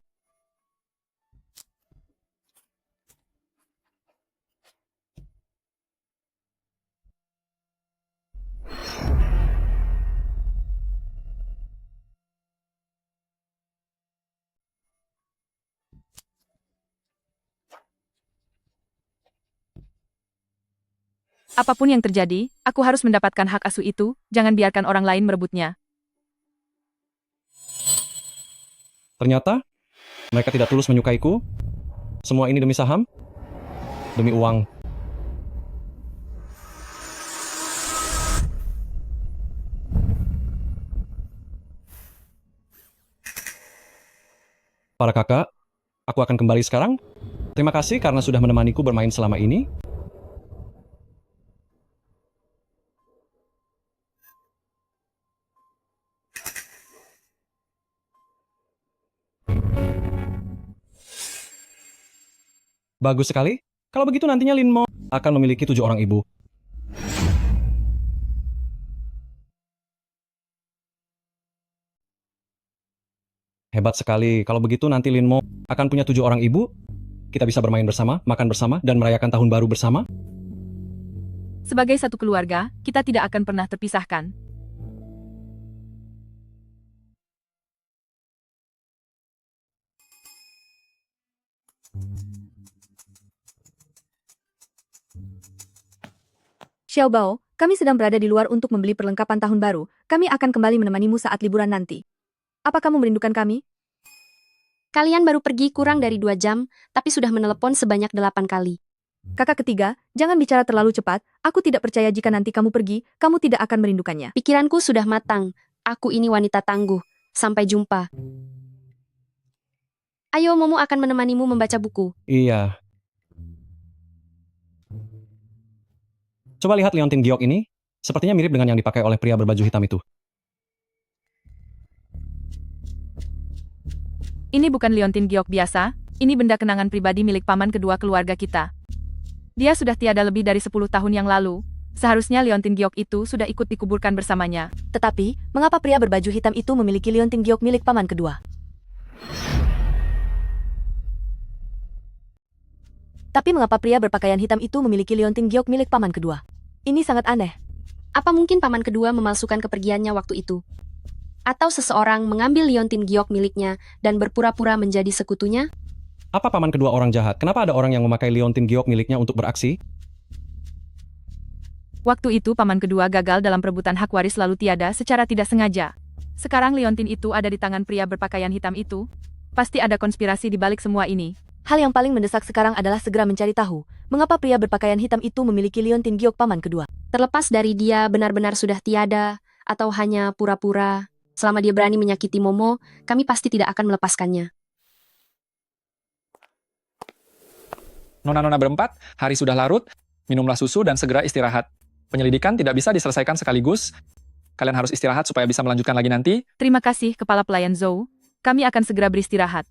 Apapun yang terjadi, aku harus mendapatkan hak asuh itu, jangan biarkan orang lain merebutnya. Ternyata, mereka tidak tulus menyukaiku. Semua ini demi saham? Demi uang. Para kakak, aku akan kembali sekarang. Terima kasih karena sudah menemaniku bermain selama ini. Bagus sekali. Kalau begitu nantinya Linmo akan memiliki 7 orang ibu. Hebat sekali. Kalau begitu nanti Linmo akan punya 7 orang ibu. Kita bisa bermain bersama, makan bersama, dan merayakan tahun baru bersama. Sebagai satu keluarga, kita tidak akan pernah terpisahkan. Xiao Bao, kami sedang berada di luar untuk membeli perlengkapan tahun baru. Kami akan kembali menemanimu saat liburan nanti. Apa kamu merindukan kami? Kalian baru pergi kurang dari 2 jam, tapi sudah menelepon sebanyak 8 kali. Kakak ketiga, jangan bicara terlalu cepat. Aku tidak percaya jika nanti kamu pergi, kamu tidak akan merindukannya. Pikiranku sudah matang. Aku ini wanita tangguh. Sampai jumpa. Ayo, Momo akan menemanimu membaca buku. Iya. Coba lihat liontin giok ini. Sepertinya mirip dengan yang dipakai oleh pria berbaju hitam itu. Ini bukan liontin giok biasa, ini benda kenangan pribadi milik paman kedua keluarga kita. Dia sudah tiada lebih dari 10 tahun yang lalu. Seharusnya liontin giok itu sudah ikut dikuburkan bersamanya. Tetapi, mengapa pria berbaju hitam itu memiliki liontin giok milik paman kedua? Tapi mengapa pria berpakaian hitam itu memiliki liontin giok milik paman kedua? Ini sangat aneh. Apa mungkin paman kedua memalsukan kepergiannya waktu itu? Atau seseorang mengambil liontin giok miliknya dan berpura-pura menjadi sekutunya? Apa paman kedua orang jahat? Kenapa ada orang yang memakai liontin giok miliknya untuk beraksi? Waktu itu paman kedua gagal dalam perebutan hak waris lalu tiada secara tidak sengaja. Sekarang liontin itu ada di tangan pria berpakaian hitam itu. Pasti ada konspirasi di balik semua ini. Hal yang paling mendesak sekarang adalah segera mencari tahu, mengapa pria berpakaian hitam itu memiliki liontin giok paman kedua. Terlepas dari dia benar-benar sudah tiada, atau hanya pura-pura, selama dia berani menyakiti Momo, kami pasti tidak akan melepaskannya. Nona-nona berempat, hari sudah larut, minumlah susu dan segera istirahat. Penyelidikan tidak bisa diselesaikan sekaligus. Kalian harus istirahat supaya bisa melanjutkan lagi nanti. Terima kasih, Kepala Pelayan Zhou. Kami akan segera beristirahat.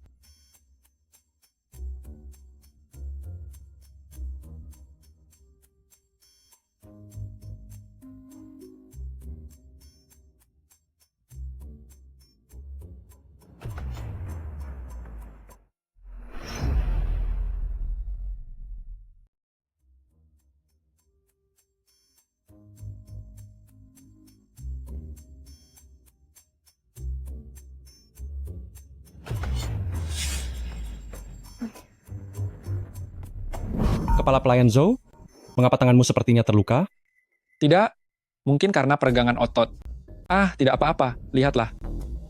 Kepala pelayan Zhou, mengapa tanganmu sepertinya terluka? Tidak, mungkin karena peregangan otot. Ah, tidak apa-apa, lihatlah.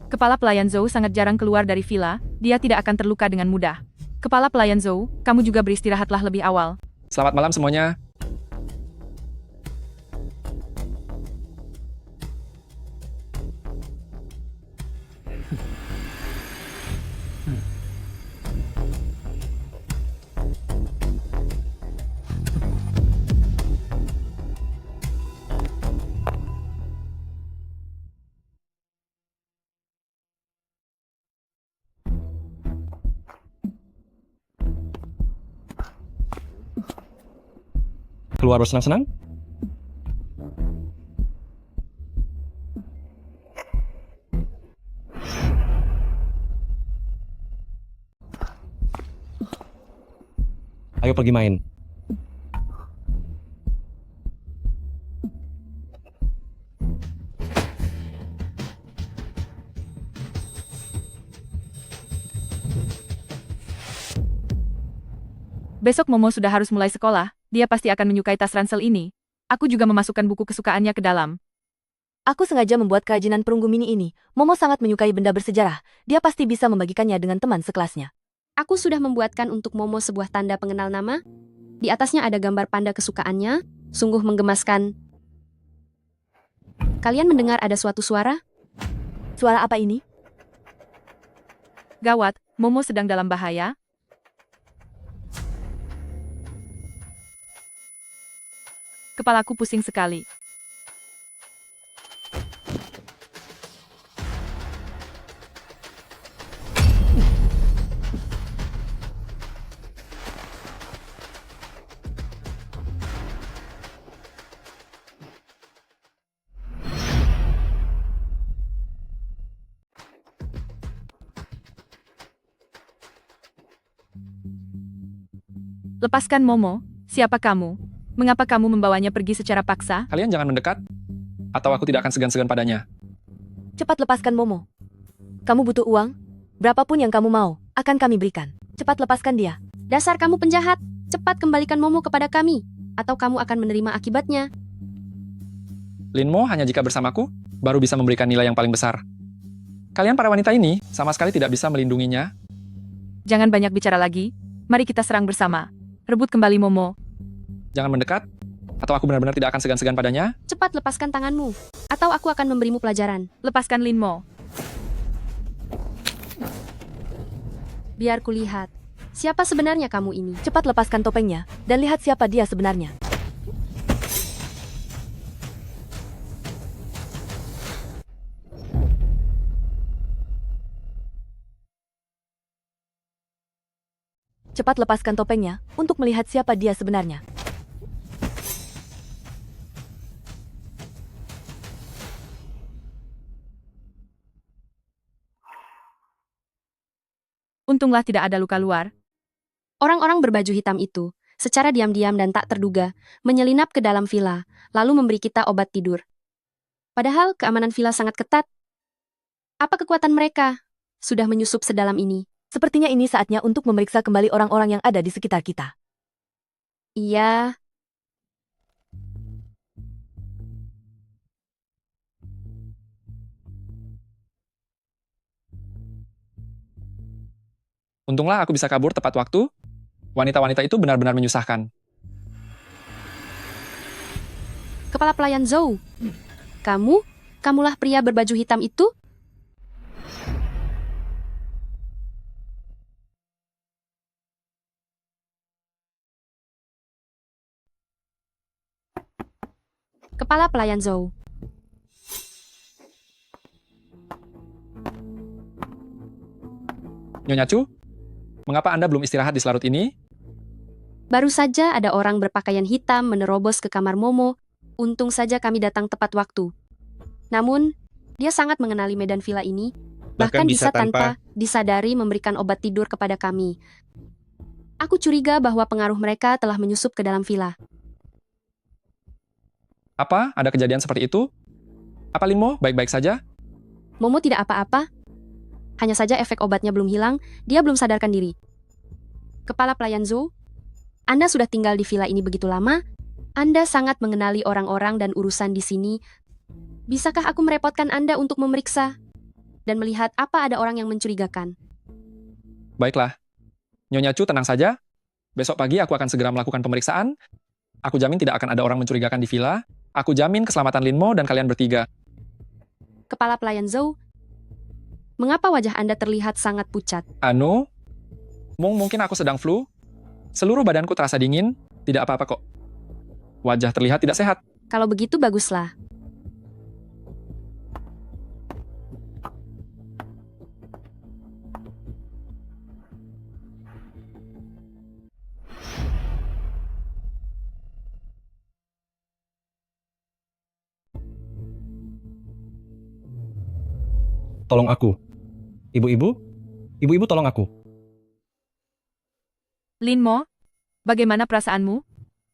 Kepala Pelayan Zhou sangat jarang keluar dari villa, dia tidak akan terluka dengan mudah. Kepala Pelayan Zhou, kamu juga beristirahatlah lebih awal. Selamat malam semuanya. Keluar bersenang-senang? Ayo pergi main. Besok Momo sudah harus mulai sekolah, dia pasti akan menyukai tas ransel ini. Aku juga memasukkan buku kesukaannya ke dalam. Aku sengaja membuat kerajinan perunggu mini ini. Momo sangat menyukai benda bersejarah. Dia pasti bisa membagikannya dengan teman sekelasnya. Aku sudah membuatkan untuk Momo sebuah tanda pengenal nama. Di atasnya ada gambar panda kesukaannya, sungguh menggemaskan. Kalian mendengar ada suatu suara? Suara apa ini? Gawat, Momo sedang dalam bahaya. Kepalaku pusing sekali. Lepaskan Momo, siapa kamu? Mengapa kamu membawanya pergi secara paksa? Kalian jangan mendekat, atau aku tidak akan segan-segan padanya. Cepat lepaskan Momo. Kamu butuh uang? Berapapun yang kamu mau, akan kami berikan. Cepat lepaskan dia. Dasar kamu penjahat, cepat kembalikan Momo kepada kami, atau kamu akan menerima akibatnya. Linmo hanya jika bersamaku, baru bisa memberikan nilai yang paling besar. Kalian para wanita ini sama sekali tidak bisa melindunginya. Jangan banyak bicara lagi. Mari kita serang bersama. Rebut kembali Momo. Jangan mendekat, atau aku benar-benar tidak akan segan-segan padanya. Cepat lepaskan tanganmu, atau aku akan memberimu pelajaran. Lepaskan Linmo. Biar kulihat. Siapa sebenarnya kamu ini? Cepat lepaskan topengnya, dan lihat siapa dia sebenarnya. Cepat lepaskan topengnya, untuk melihat siapa dia sebenarnya. Untunglah tidak ada luka luar. Orang-orang berbaju hitam itu, secara diam-diam dan tak terduga, menyelinap ke dalam villa, lalu memberi kita obat tidur. Padahal keamanan villa sangat ketat. Apa kekuatan mereka sudah menyusup sedalam ini? Sepertinya ini saatnya untuk memeriksa kembali orang-orang yang ada di sekitar kita. Iya. Untunglah aku bisa kabur tepat waktu. Wanita-wanita itu benar-benar menyusahkan. Kepala pelayan Zhou. Kamulah pria berbaju hitam itu? Kepala pelayan Zhou. Nyonya Chu, mengapa Anda belum istirahat di selarut ini? Baru saja ada orang berpakaian hitam menerobos ke kamar Momo. Untung saja kami datang tepat waktu. Namun, dia sangat mengenali medan villa ini, bahkan bisa tanpa disadari memberikan obat tidur kepada kami. Aku curiga bahwa pengaruh mereka telah menyusup ke dalam villa. Apa? Ada kejadian seperti itu? Apa Linmo baik-baik saja? Momo tidak apa-apa. Hanya saja efek obatnya belum hilang, dia belum sadarkan diri. Kepala pelayan Zhou, Anda sudah tinggal di villa ini begitu lama? Anda sangat mengenali orang-orang dan urusan di sini. Bisakah aku merepotkan Anda untuk memeriksa dan melihat apa ada orang yang mencurigakan? Baiklah. Nyonya Chu tenang saja. Besok pagi aku akan segera melakukan pemeriksaan. Aku jamin tidak akan ada orang mencurigakan di villa. Aku jamin keselamatan Linmo dan kalian bertiga. Kepala pelayan Zhou, mengapa wajah Anda terlihat sangat pucat? Anu, mungkin aku sedang flu. Seluruh badanku terasa dingin. Tidak apa-apa kok. Wajah terlihat tidak sehat. Kalau begitu baguslah. Tolong aku. Ibu-ibu tolong aku. Linmo, bagaimana perasaanmu?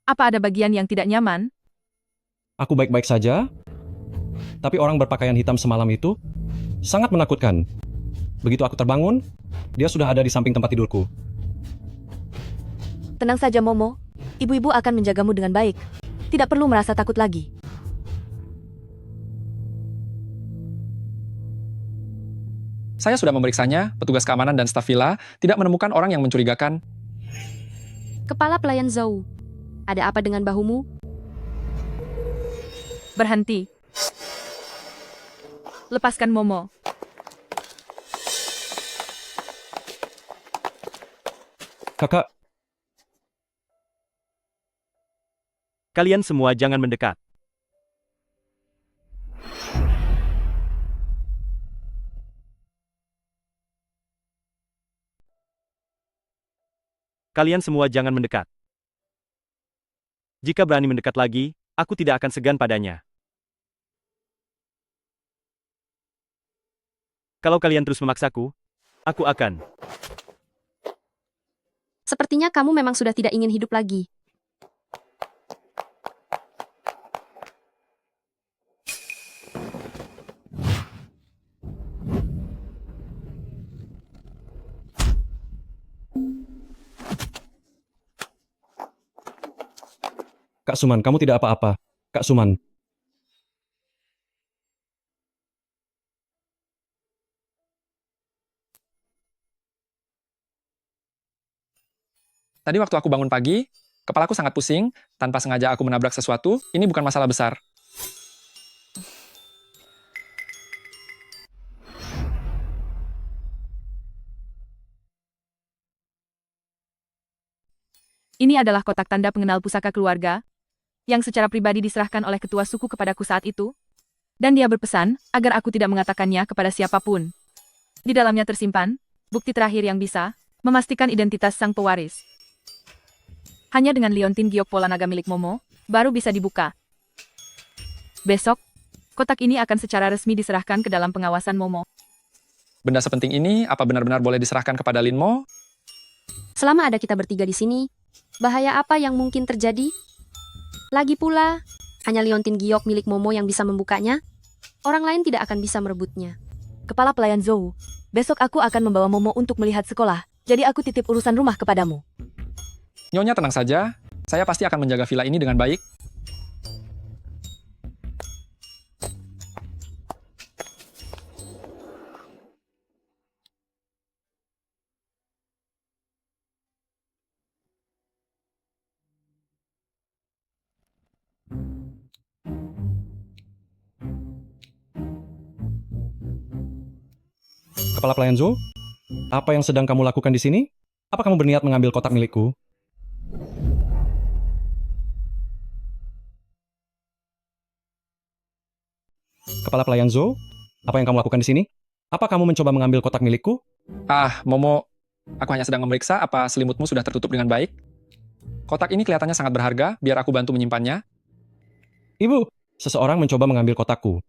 Apa ada bagian yang tidak nyaman? Aku baik-baik saja. Tapi orang berpakaian hitam semalam itu sangat menakutkan. Begitu aku terbangun, dia sudah ada di samping tempat tidurku. Tenang saja Momo, ibu-ibu akan menjagamu dengan baik. Tidak perlu merasa takut lagi. Saya sudah memeriksanya, petugas keamanan dan staf villa tidak menemukan orang yang mencurigakan. Kepala pelayan Zhou, ada apa dengan bahumu? Berhenti. Lepaskan Momo. Kakak, Kalian semua jangan mendekat. Kalian semua jangan mendekat. Jika berani mendekat lagi, aku tidak akan segan padanya. Kalau kalian terus memaksaku, aku akan. Sepertinya kamu memang sudah tidak ingin hidup lagi. Kak Suman, kamu tidak apa-apa. Kak Suman. Tadi waktu aku bangun pagi, kepalaku sangat pusing, tanpa sengaja aku menabrak sesuatu, ini bukan masalah besar. Ini adalah kotak tanda pengenal pusaka keluarga, yang secara pribadi diserahkan oleh ketua suku kepadaku saat itu, dan dia berpesan agar aku tidak mengatakannya kepada siapapun. Di dalamnya tersimpan bukti terakhir yang bisa memastikan identitas sang pewaris. Hanya dengan liontin giok pola naga milik Momo, baru bisa dibuka. Besok, kotak ini akan secara resmi diserahkan ke dalam pengawasan Momo. Benda sepenting ini apa benar-benar boleh diserahkan kepada Linmo? Selama ada kita bertiga di sini, bahaya apa yang mungkin terjadi? Lagi pula, hanya liontin giok milik Momo yang bisa membukanya. Orang lain tidak akan bisa merebutnya. Kepala pelayan Zhou, besok aku akan membawa Momo untuk melihat sekolah, jadi aku titip urusan rumah kepadamu. Nyonya tenang saja, saya pasti akan menjaga villa ini dengan baik. Kepala pelayan Zhou, apa yang sedang kamu lakukan di sini? Apa kamu berniat mengambil kotak milikku? Kepala pelayan Zhou, apa yang kamu lakukan di sini? Apa kamu mencoba mengambil kotak milikku? Ah, Momo, aku hanya sedang memeriksa apa selimutmu sudah tertutup dengan baik. Kotak ini kelihatannya sangat berharga, biar aku bantu menyimpannya. Ibu, seseorang mencoba mengambil kotakku.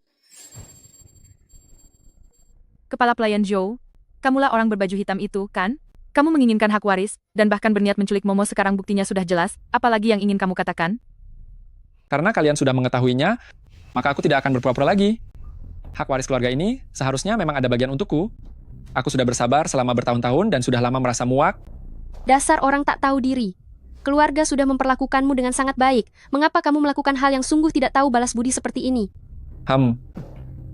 Kepala pelayan Zhou, kamulah orang berbaju hitam itu, kan? Kamu menginginkan hak waris, dan bahkan berniat menculik Momo sekarang buktinya sudah jelas, apalagi yang ingin kamu katakan? Karena kalian sudah mengetahuinya, maka aku tidak akan berpura-pura lagi. Hak waris keluarga ini seharusnya memang ada bagian untukku. Aku sudah bersabar selama bertahun-tahun dan sudah lama merasa muak. Dasar orang tak tahu diri. Keluarga sudah memperlakukanmu dengan sangat baik. Mengapa kamu melakukan hal yang sungguh tidak tahu balas budi seperti ini?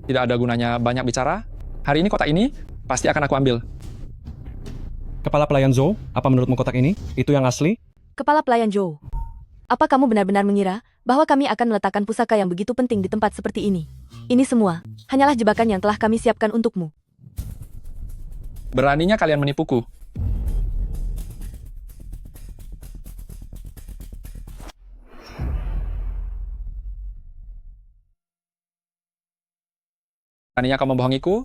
Tidak ada gunanya banyak bicara. Hari ini kotak ini pasti akan aku ambil. Kepala pelayan Zhou, apa menurutmu kotak ini? Itu yang asli? Kepala pelayan Zhou, apa kamu benar-benar mengira bahwa kami akan meletakkan pusaka yang begitu penting di tempat seperti ini? Ini semua hanyalah jebakan yang telah kami siapkan untukmu. Beraninya kalian menipuku. Beraninya kau membohongiku?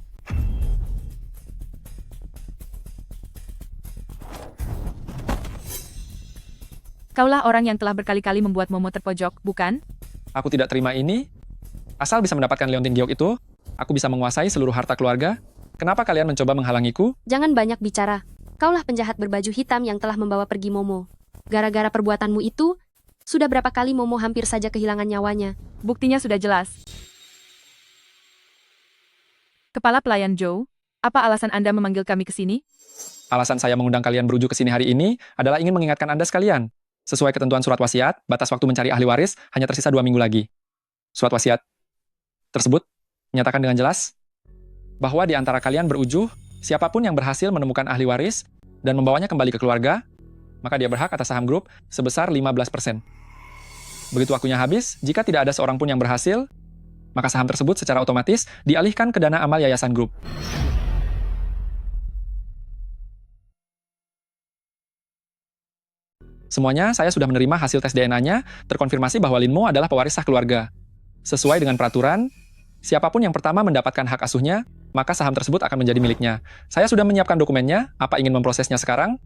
Kaulah orang yang telah berkali-kali membuat Momo terpojok, bukan? Aku tidak terima ini. Asal bisa mendapatkan liontin giok itu, aku bisa menguasai seluruh harta keluarga. Kenapa kalian mencoba menghalangiku? Jangan banyak bicara. Kaulah penjahat berbaju hitam yang telah membawa pergi Momo. Gara-gara perbuatanmu itu, sudah berapa kali Momo hampir saja kehilangan nyawanya. Buktinya sudah jelas. Kepala pelayan Zhou, apa alasan Anda memanggil kami ke sini? Alasan saya mengundang kalian berujuk ke sini hari ini adalah ingin mengingatkan Anda sekalian. Sesuai ketentuan surat wasiat, batas waktu mencari ahli waris hanya tersisa 2 minggu lagi. Surat wasiat tersebut menyatakan dengan jelas bahwa di antara kalian berujuh, siapapun yang berhasil menemukan ahli waris dan membawanya kembali ke keluarga, maka dia berhak atas saham grup sebesar 15%. Begitu waktunya habis, jika tidak ada seorang pun yang berhasil, maka saham tersebut secara otomatis dialihkan ke dana amal yayasan grup. Semuanya saya sudah menerima hasil tes DNA-nya, terkonfirmasi bahwa Linmo adalah pewaris sah keluarga. Sesuai dengan peraturan, siapapun yang pertama mendapatkan hak asuhnya, maka saham tersebut akan menjadi miliknya. Saya sudah menyiapkan dokumennya, apa ingin memprosesnya sekarang?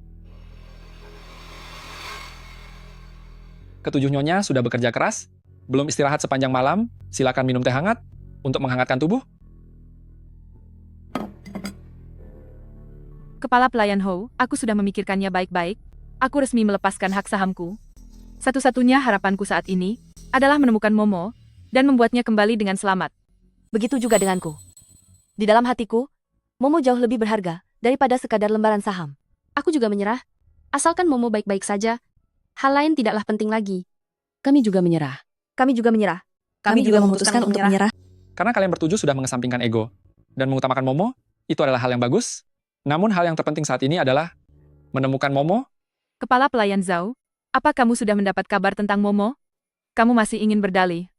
Ketujuh nyonya sudah bekerja keras, belum istirahat sepanjang malam, silakan minum teh hangat untuk menghangatkan tubuh. Kepala pelayan Hou, aku sudah memikirkannya baik-baik. Aku resmi melepaskan hak sahamku. Satu-satunya harapanku saat ini adalah menemukan Momo dan membuatnya kembali dengan selamat. Begitu juga denganku. Di dalam hatiku, Momo jauh lebih berharga daripada sekadar lembaran saham. Aku juga menyerah. Asalkan Momo baik-baik saja, hal lain tidaklah penting lagi. Kami juga menyerah. Kami juga menyerah. Kami juga memutuskan untuk menyerah. Karena kalian bertujuh sudah mengesampingkan ego dan mengutamakan Momo, itu adalah hal yang bagus. Namun hal yang terpenting saat ini adalah menemukan Momo. Kepala pelayan Zhao, apa kamu sudah mendapat kabar tentang Momo? Kamu masih ingin berdalih?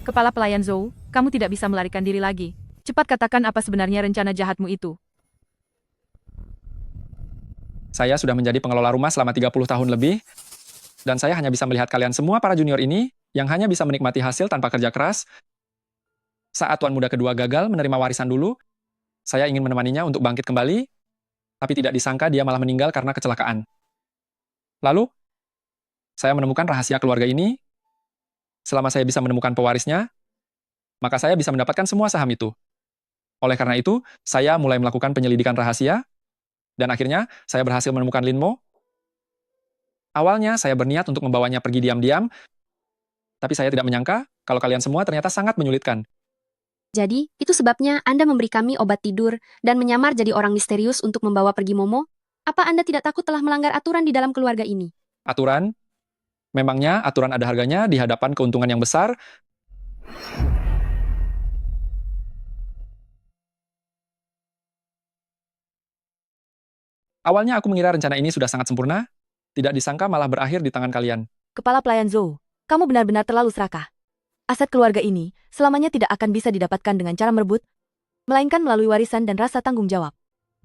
Kepala pelayan Zhou, kamu tidak bisa melarikan diri lagi. Cepat katakan apa sebenarnya rencana jahatmu itu. Saya sudah menjadi pengelola rumah selama 30 tahun lebih, dan saya hanya bisa melihat kalian semua para junior ini yang hanya bisa menikmati hasil tanpa kerja keras. Saat tuan muda kedua gagal menerima warisan dulu, saya ingin menemaninya untuk bangkit kembali, tapi tidak disangka dia malah meninggal karena kecelakaan. Lalu, saya menemukan rahasia keluarga ini. Selama saya bisa menemukan pewarisnya, maka saya bisa mendapatkan semua saham itu. Oleh karena itu, saya mulai melakukan penyelidikan rahasia, dan akhirnya saya berhasil menemukan Lin Mo. Awalnya saya berniat untuk membawanya pergi diam-diam, tapi saya tidak menyangka kalau kalian semua ternyata sangat menyulitkan. Jadi, itu sebabnya Anda memberi kami obat tidur dan menyamar jadi orang misterius untuk membawa pergi Momo? Apa Anda tidak takut telah melanggar aturan di dalam keluarga ini? Aturan? Memangnya aturan ada harganya di hadapan keuntungan yang besar? Awalnya aku mengira rencana ini sudah sangat sempurna, tidak disangka malah berakhir di tangan kalian. Kepala pelayan Zhou, kamu benar-benar terlalu serakah. Aset keluarga ini selamanya tidak akan bisa didapatkan dengan cara merebut, melainkan melalui warisan dan rasa tanggung jawab.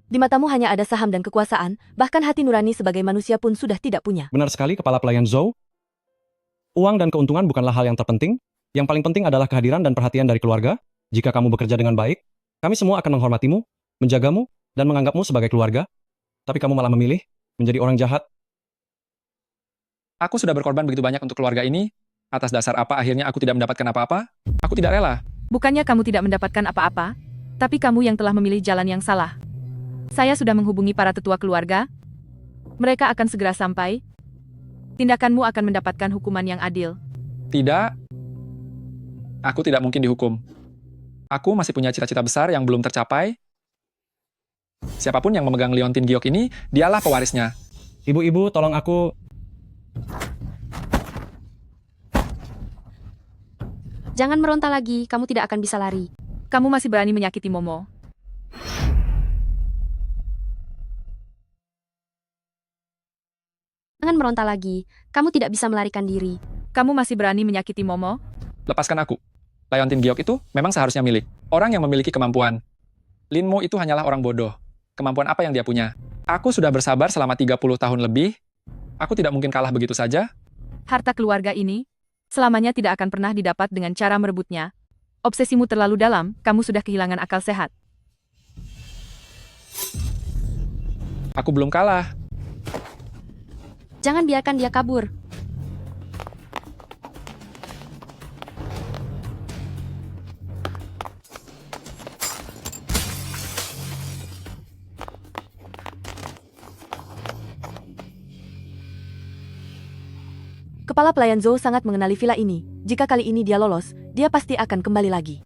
Di matamu hanya ada saham dan kekuasaan, bahkan hati nurani sebagai manusia pun sudah tidak punya. Benar sekali, Kepala Pelayan Zhou. Uang dan keuntungan bukanlah hal yang terpenting. Yang paling penting adalah kehadiran dan perhatian dari keluarga. Jika kamu bekerja dengan baik, kami semua akan menghormatimu, menjagamu, dan menganggapmu sebagai keluarga. Tapi kamu malah memilih menjadi orang jahat. Aku sudah berkorban begitu banyak untuk keluarga ini. Atas dasar apa akhirnya aku tidak mendapatkan apa-apa? Aku tidak rela. Bukannya kamu tidak mendapatkan apa-apa, tapi kamu yang telah memilih jalan yang salah. Saya sudah menghubungi para tetua keluarga. Mereka akan segera sampai. Tindakanmu akan mendapatkan hukuman yang adil. Tidak. Aku tidak mungkin dihukum. Aku masih punya cita-cita besar yang belum tercapai. Siapapun yang memegang liontin giok ini, dialah pewarisnya. Ibu-ibu, tolong aku. Jangan meronta lagi, kamu tidak akan bisa lari. Kamu masih berani menyakiti Momo. Jangan meronta lagi, kamu tidak bisa melarikan diri. Kamu masih berani menyakiti Momo? Lepaskan aku. Liontin giok itu memang seharusnya milik orang yang memiliki kemampuan. Lin Mo itu hanyalah orang bodoh. Kemampuan apa yang dia punya? Aku sudah bersabar selama 30 tahun lebih. Aku tidak mungkin kalah begitu saja. Harta keluarga ini selamanya tidak akan pernah didapat dengan cara merebutnya. Obsesimu terlalu dalam, kamu sudah kehilangan akal sehat. Aku belum kalah. Jangan biarkan dia kabur. Kepala pelayan Zhou sangat mengenali villa ini. Jika kali ini dia lolos, dia pasti akan kembali lagi.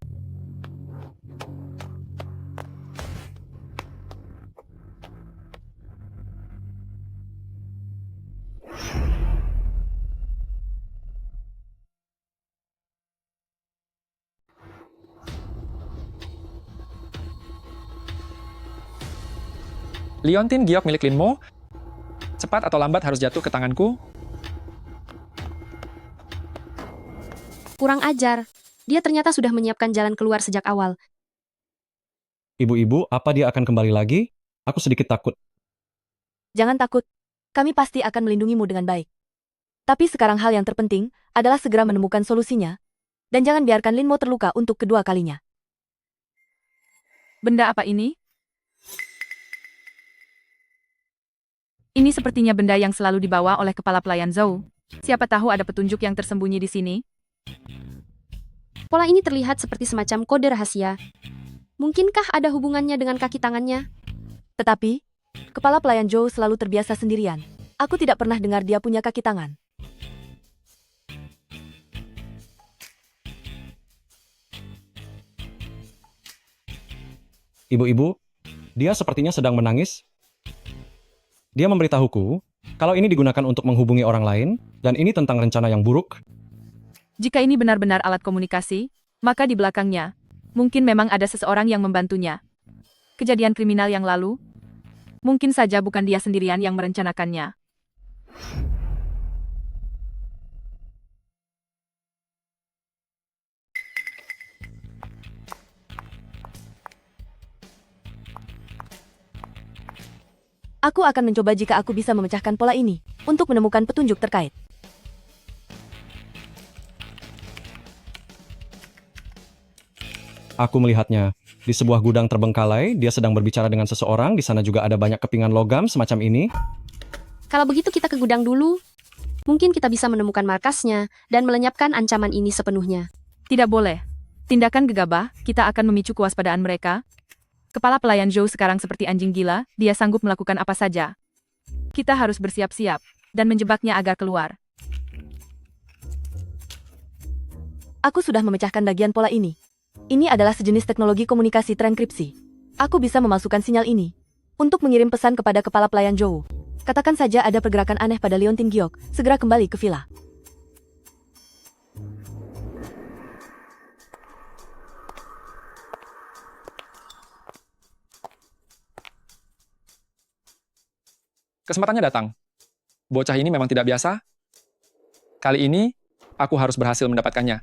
Liontin giok milik Lin Mo, cepat atau lambat harus jatuh ke tanganku. Kurang ajar. Dia ternyata sudah menyiapkan jalan keluar sejak awal. Ibu-ibu, apa dia akan kembali lagi? Aku sedikit takut. Jangan takut. Kami pasti akan melindungimu dengan baik. Tapi sekarang hal yang terpenting adalah segera menemukan solusinya. Dan jangan biarkan Lin Mo terluka untuk kedua kalinya. Benda apa ini? Ini sepertinya benda yang selalu dibawa oleh kepala pelayan Zhou. Siapa tahu ada petunjuk yang tersembunyi di sini? Pola ini terlihat seperti semacam kode rahasia. Mungkinkah ada hubungannya dengan kaki tangannya? Tetapi, kepala pelayan Zhou selalu terbiasa sendirian. Aku tidak pernah dengar dia punya kaki tangan. Ibu-ibu, dia sepertinya sedang menangis. Dia memberitahuku Kalau ini digunakan untuk menghubungi orang lain, dan ini tentang rencana yang buruk, Jika ini benar-benar alat komunikasi, maka di belakangnya, mungkin memang ada seseorang yang membantunya. Kejadian kriminal yang lalu, mungkin saja bukan dia sendirian yang merencanakannya. Aku akan mencoba jika aku bisa memecahkan pola ini, untuk menemukan petunjuk terkait. aku melihatnya. Di sebuah gudang terbengkalai, dia sedang berbicara dengan seseorang, di sana juga ada banyak kepingan logam semacam ini. Kalau begitu kita ke gudang dulu. Mungkin kita bisa menemukan markasnya dan melenyapkan ancaman ini sepenuhnya. Tidak boleh. Tindakan gegabah, kita akan memicu kewaspadaan mereka. Kepala pelayan Zhou sekarang seperti anjing gila, dia sanggup melakukan apa saja. Kita harus bersiap-siap, dan menjebaknya agar keluar. Aku sudah memecahkan bagian pola ini. Ini adalah sejenis teknologi komunikasi trankripsi. Aku bisa memasukkan sinyal ini untuk mengirim pesan kepada kepala pelayan Zhou. Katakan saja ada pergerakan aneh pada Leontin Giok, segera kembali ke villa. Kesempatannya datang. Bocah ini memang tidak biasa. Kali ini, aku harus berhasil mendapatkannya.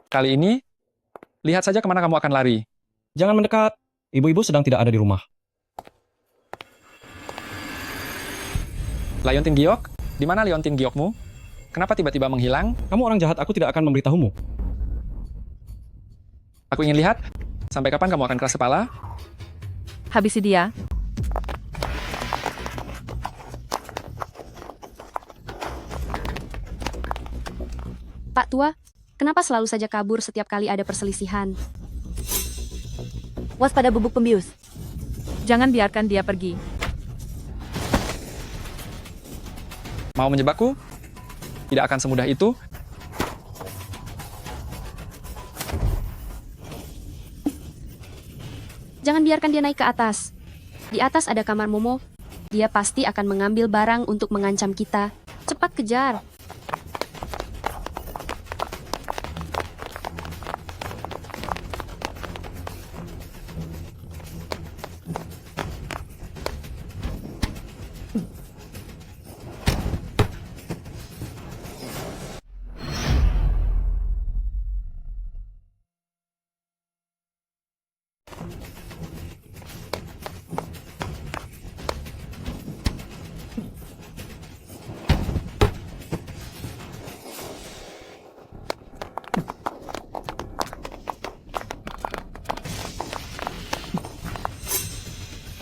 Kali ini, lihat saja kemana kamu akan lari. Jangan mendekat. Ibu-ibu sedang tidak ada di rumah. Leontin Giok? Di mana Leontin Giokmu? Kenapa tiba-tiba menghilang? Kamu orang jahat, aku tidak akan memberitahumu. Aku ingin lihat. Sampai kapan kamu akan keras kepala? Habisi dia. Pak Tua, kenapa selalu saja kabur setiap kali ada perselisihan? Waspada bubuk pembius. Jangan biarkan dia pergi. Mau menjebakku? Tidak akan semudah itu. Jangan biarkan dia naik ke atas. Di atas ada kamar Momo. Dia pasti akan mengambil barang untuk mengancam kita. Cepat kejar.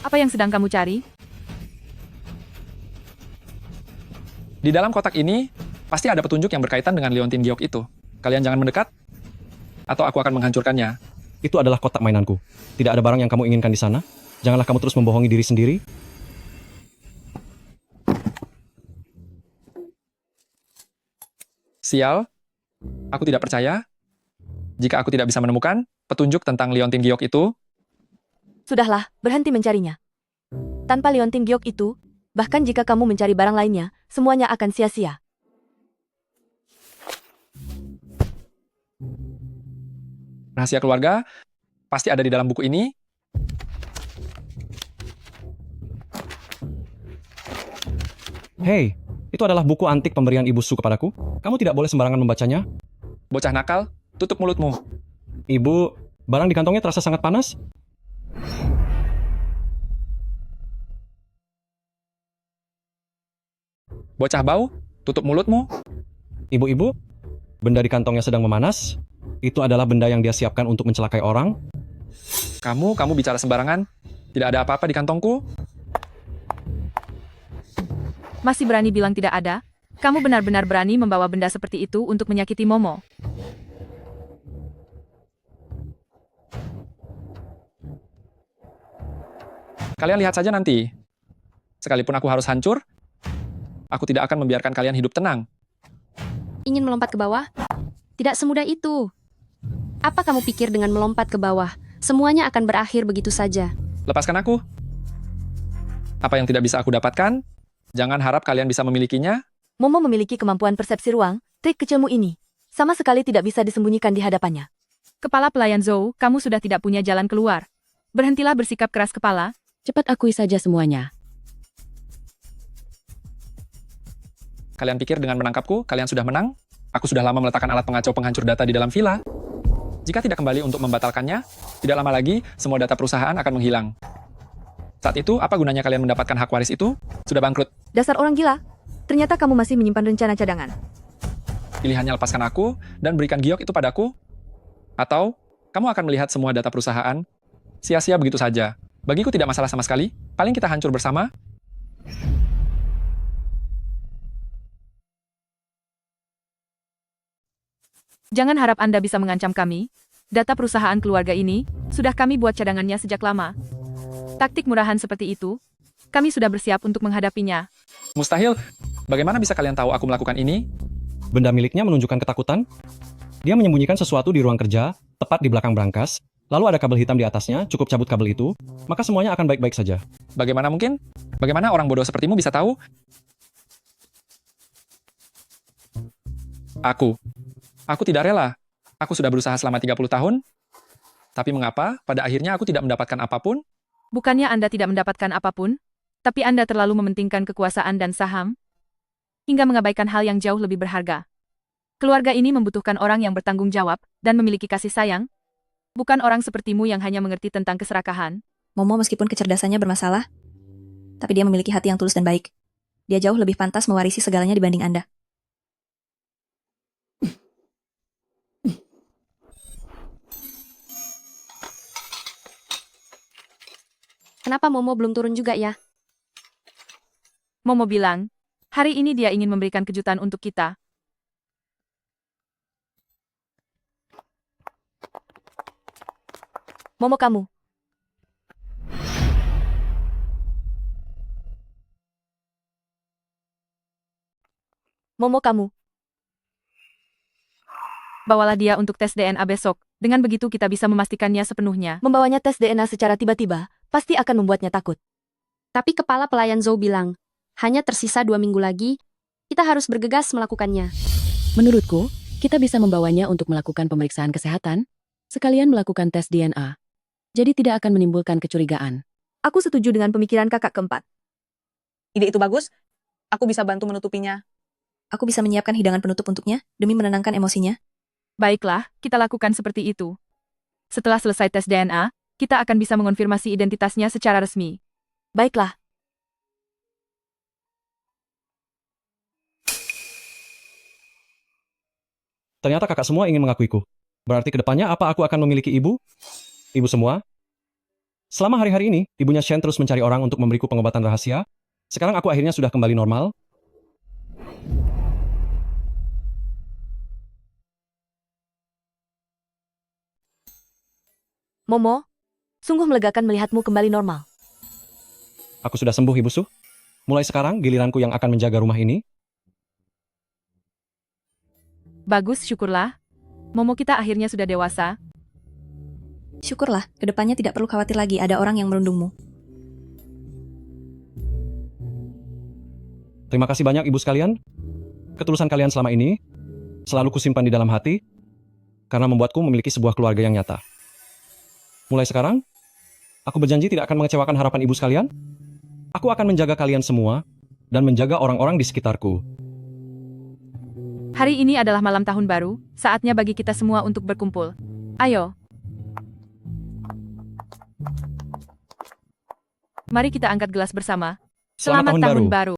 Apa yang sedang kamu cari? Di dalam kotak ini, pasti ada petunjuk yang berkaitan dengan Leontin Giok itu. Kalian jangan mendekat, atau aku akan menghancurkannya. Itu adalah kotak mainanku. Tidak ada barang yang kamu inginkan di sana. Janganlah kamu terus membohongi diri sendiri. Sial, aku tidak percaya. Jika aku tidak bisa menemukan petunjuk tentang Leontin Giok itu, Sudahlah, berhenti mencarinya. Tanpa Leontin Giok itu, bahkan jika kamu mencari barang lainnya, semuanya akan sia-sia. rahasia keluarga pasti ada di dalam buku ini. Hei, itu adalah buku antik pemberian Ibu Su kepadaku. Kamu tidak boleh sembarangan membacanya. Bocah nakal, tutup mulutmu. Ibu, barang di kantongnya terasa sangat panas. Bocah bau, tutup mulutmu. Ibu-ibu, benda di kantongnya sedang memanas. Itu adalah benda yang dia siapkan untuk mencelakai orang. Kamu bicara sembarangan. Tidak ada apa-apa di kantongku. Masih berani bilang tidak ada? Kamu benar-benar berani membawa benda seperti itu untuk menyakiti Momo. Kalian lihat saja nanti. Sekalipun aku harus hancur, aku tidak akan membiarkan kalian hidup tenang. Ingin melompat ke bawah? Tidak semudah itu. Apa kamu pikir dengan melompat ke bawah, semuanya akan berakhir begitu saja? Lepaskan aku. Apa yang tidak bisa aku dapatkan, jangan harap kalian bisa memilikinya. Momo memiliki kemampuan persepsi ruang, trik kecilmu ini. Sama sekali tidak bisa disembunyikan di hadapannya. Kepala pelayan Zhou, kamu sudah tidak punya jalan keluar. Berhentilah bersikap keras kepala. Cepat akui saja semuanya. Kalian pikir dengan menangkapku, kalian sudah menang? Aku sudah lama meletakkan alat pengacau penghancur data di dalam villa. Jika tidak kembali untuk membatalkannya, tidak lama lagi semua data perusahaan akan menghilang. Saat itu, apa gunanya kalian mendapatkan hak waris itu? Sudah bangkrut. Dasar orang gila. Ternyata kamu masih menyimpan rencana cadangan. Pilihannya lepaskan aku dan berikan giok itu padaku. Atau, kamu akan melihat semua data perusahaan sia-sia begitu saja. Bagiku tidak masalah sama sekali. Paling kita hancur bersama. Jangan harap Anda bisa mengancam kami. Data perusahaan keluarga ini, sudah kami buat cadangannya sejak lama. Taktik murahan seperti itu, kami sudah bersiap untuk menghadapinya. Mustahil. Bagaimana bisa kalian tahu aku melakukan ini? Benda miliknya menunjukkan ketakutan. Dia menyembunyikan sesuatu di ruang kerja, tepat di belakang brankas. Lalu ada kabel hitam di atasnya, cukup cabut kabel itu, maka semuanya akan baik-baik saja. Bagaimana mungkin? Bagaimana orang bodoh sepertimu bisa tahu? Aku tidak rela. Aku sudah berusaha selama 30 tahun. Tapi mengapa pada akhirnya aku tidak mendapatkan apapun? Bukannya Anda tidak mendapatkan apapun, tapi Anda terlalu mementingkan kekuasaan dan saham, hingga mengabaikan hal yang jauh lebih berharga. Keluarga ini membutuhkan orang yang bertanggung jawab dan memiliki kasih sayang, bukan orang sepertimu yang hanya mengerti tentang keserakahan. Momo meskipun kecerdasannya bermasalah, tapi dia memiliki hati yang tulus dan baik. Dia jauh lebih pantas mewarisi segalanya dibanding Anda. Kenapa Momo belum turun juga ya? Momo bilang, hari ini dia ingin memberikan kejutan untuk kita. Momo kamu. Momo kamu. Bawalah dia untuk tes DNA besok. Dengan begitu kita bisa memastikannya sepenuhnya. Membawanya tes DNA secara tiba-tiba, pasti akan membuatnya takut. Tapi kepala pelayan Zhou bilang, hanya tersisa 2 minggu lagi, kita harus bergegas melakukannya. Menurutku, kita bisa membawanya untuk melakukan pemeriksaan kesehatan, sekalian melakukan tes DNA. Jadi tidak akan menimbulkan kecurigaan. Aku setuju dengan pemikiran kakak keempat. Ide itu bagus. Aku bisa bantu menutupinya. Aku bisa menyiapkan hidangan penutup untuknya, demi menenangkan emosinya. Baiklah, kita lakukan seperti itu. Setelah selesai tes DNA, kita akan bisa mengonfirmasi identitasnya secara resmi. Baiklah. Ternyata kakak semua ingin mengakuiku. Berarti kedepannya apa aku akan memiliki ibu? Ibu semua? Selama hari-hari ini, ibunya Shen terus mencari orang untuk memberiku pengobatan rahasia. Sekarang aku akhirnya sudah kembali normal. Momo, sungguh melegakan melihatmu kembali normal. Aku sudah sembuh, Ibu Su. Mulai sekarang, giliranku yang akan menjaga rumah ini. Bagus, syukurlah. Momo kita akhirnya sudah dewasa. Syukurlah, kedepannya tidak perlu khawatir lagi ada orang yang merundungmu. Terima kasih banyak, Ibu sekalian. Ketulusan kalian selama ini selalu kusimpan di dalam hati karena membuatku memiliki sebuah keluarga yang nyata. Mulai sekarang, aku berjanji tidak akan mengecewakan harapan ibu sekalian. Aku akan menjaga kalian semua dan menjaga orang-orang di sekitarku. Hari ini adalah malam tahun baru, saatnya bagi kita semua untuk berkumpul. Ayo. Mari kita angkat gelas bersama. Selamat tahun baru.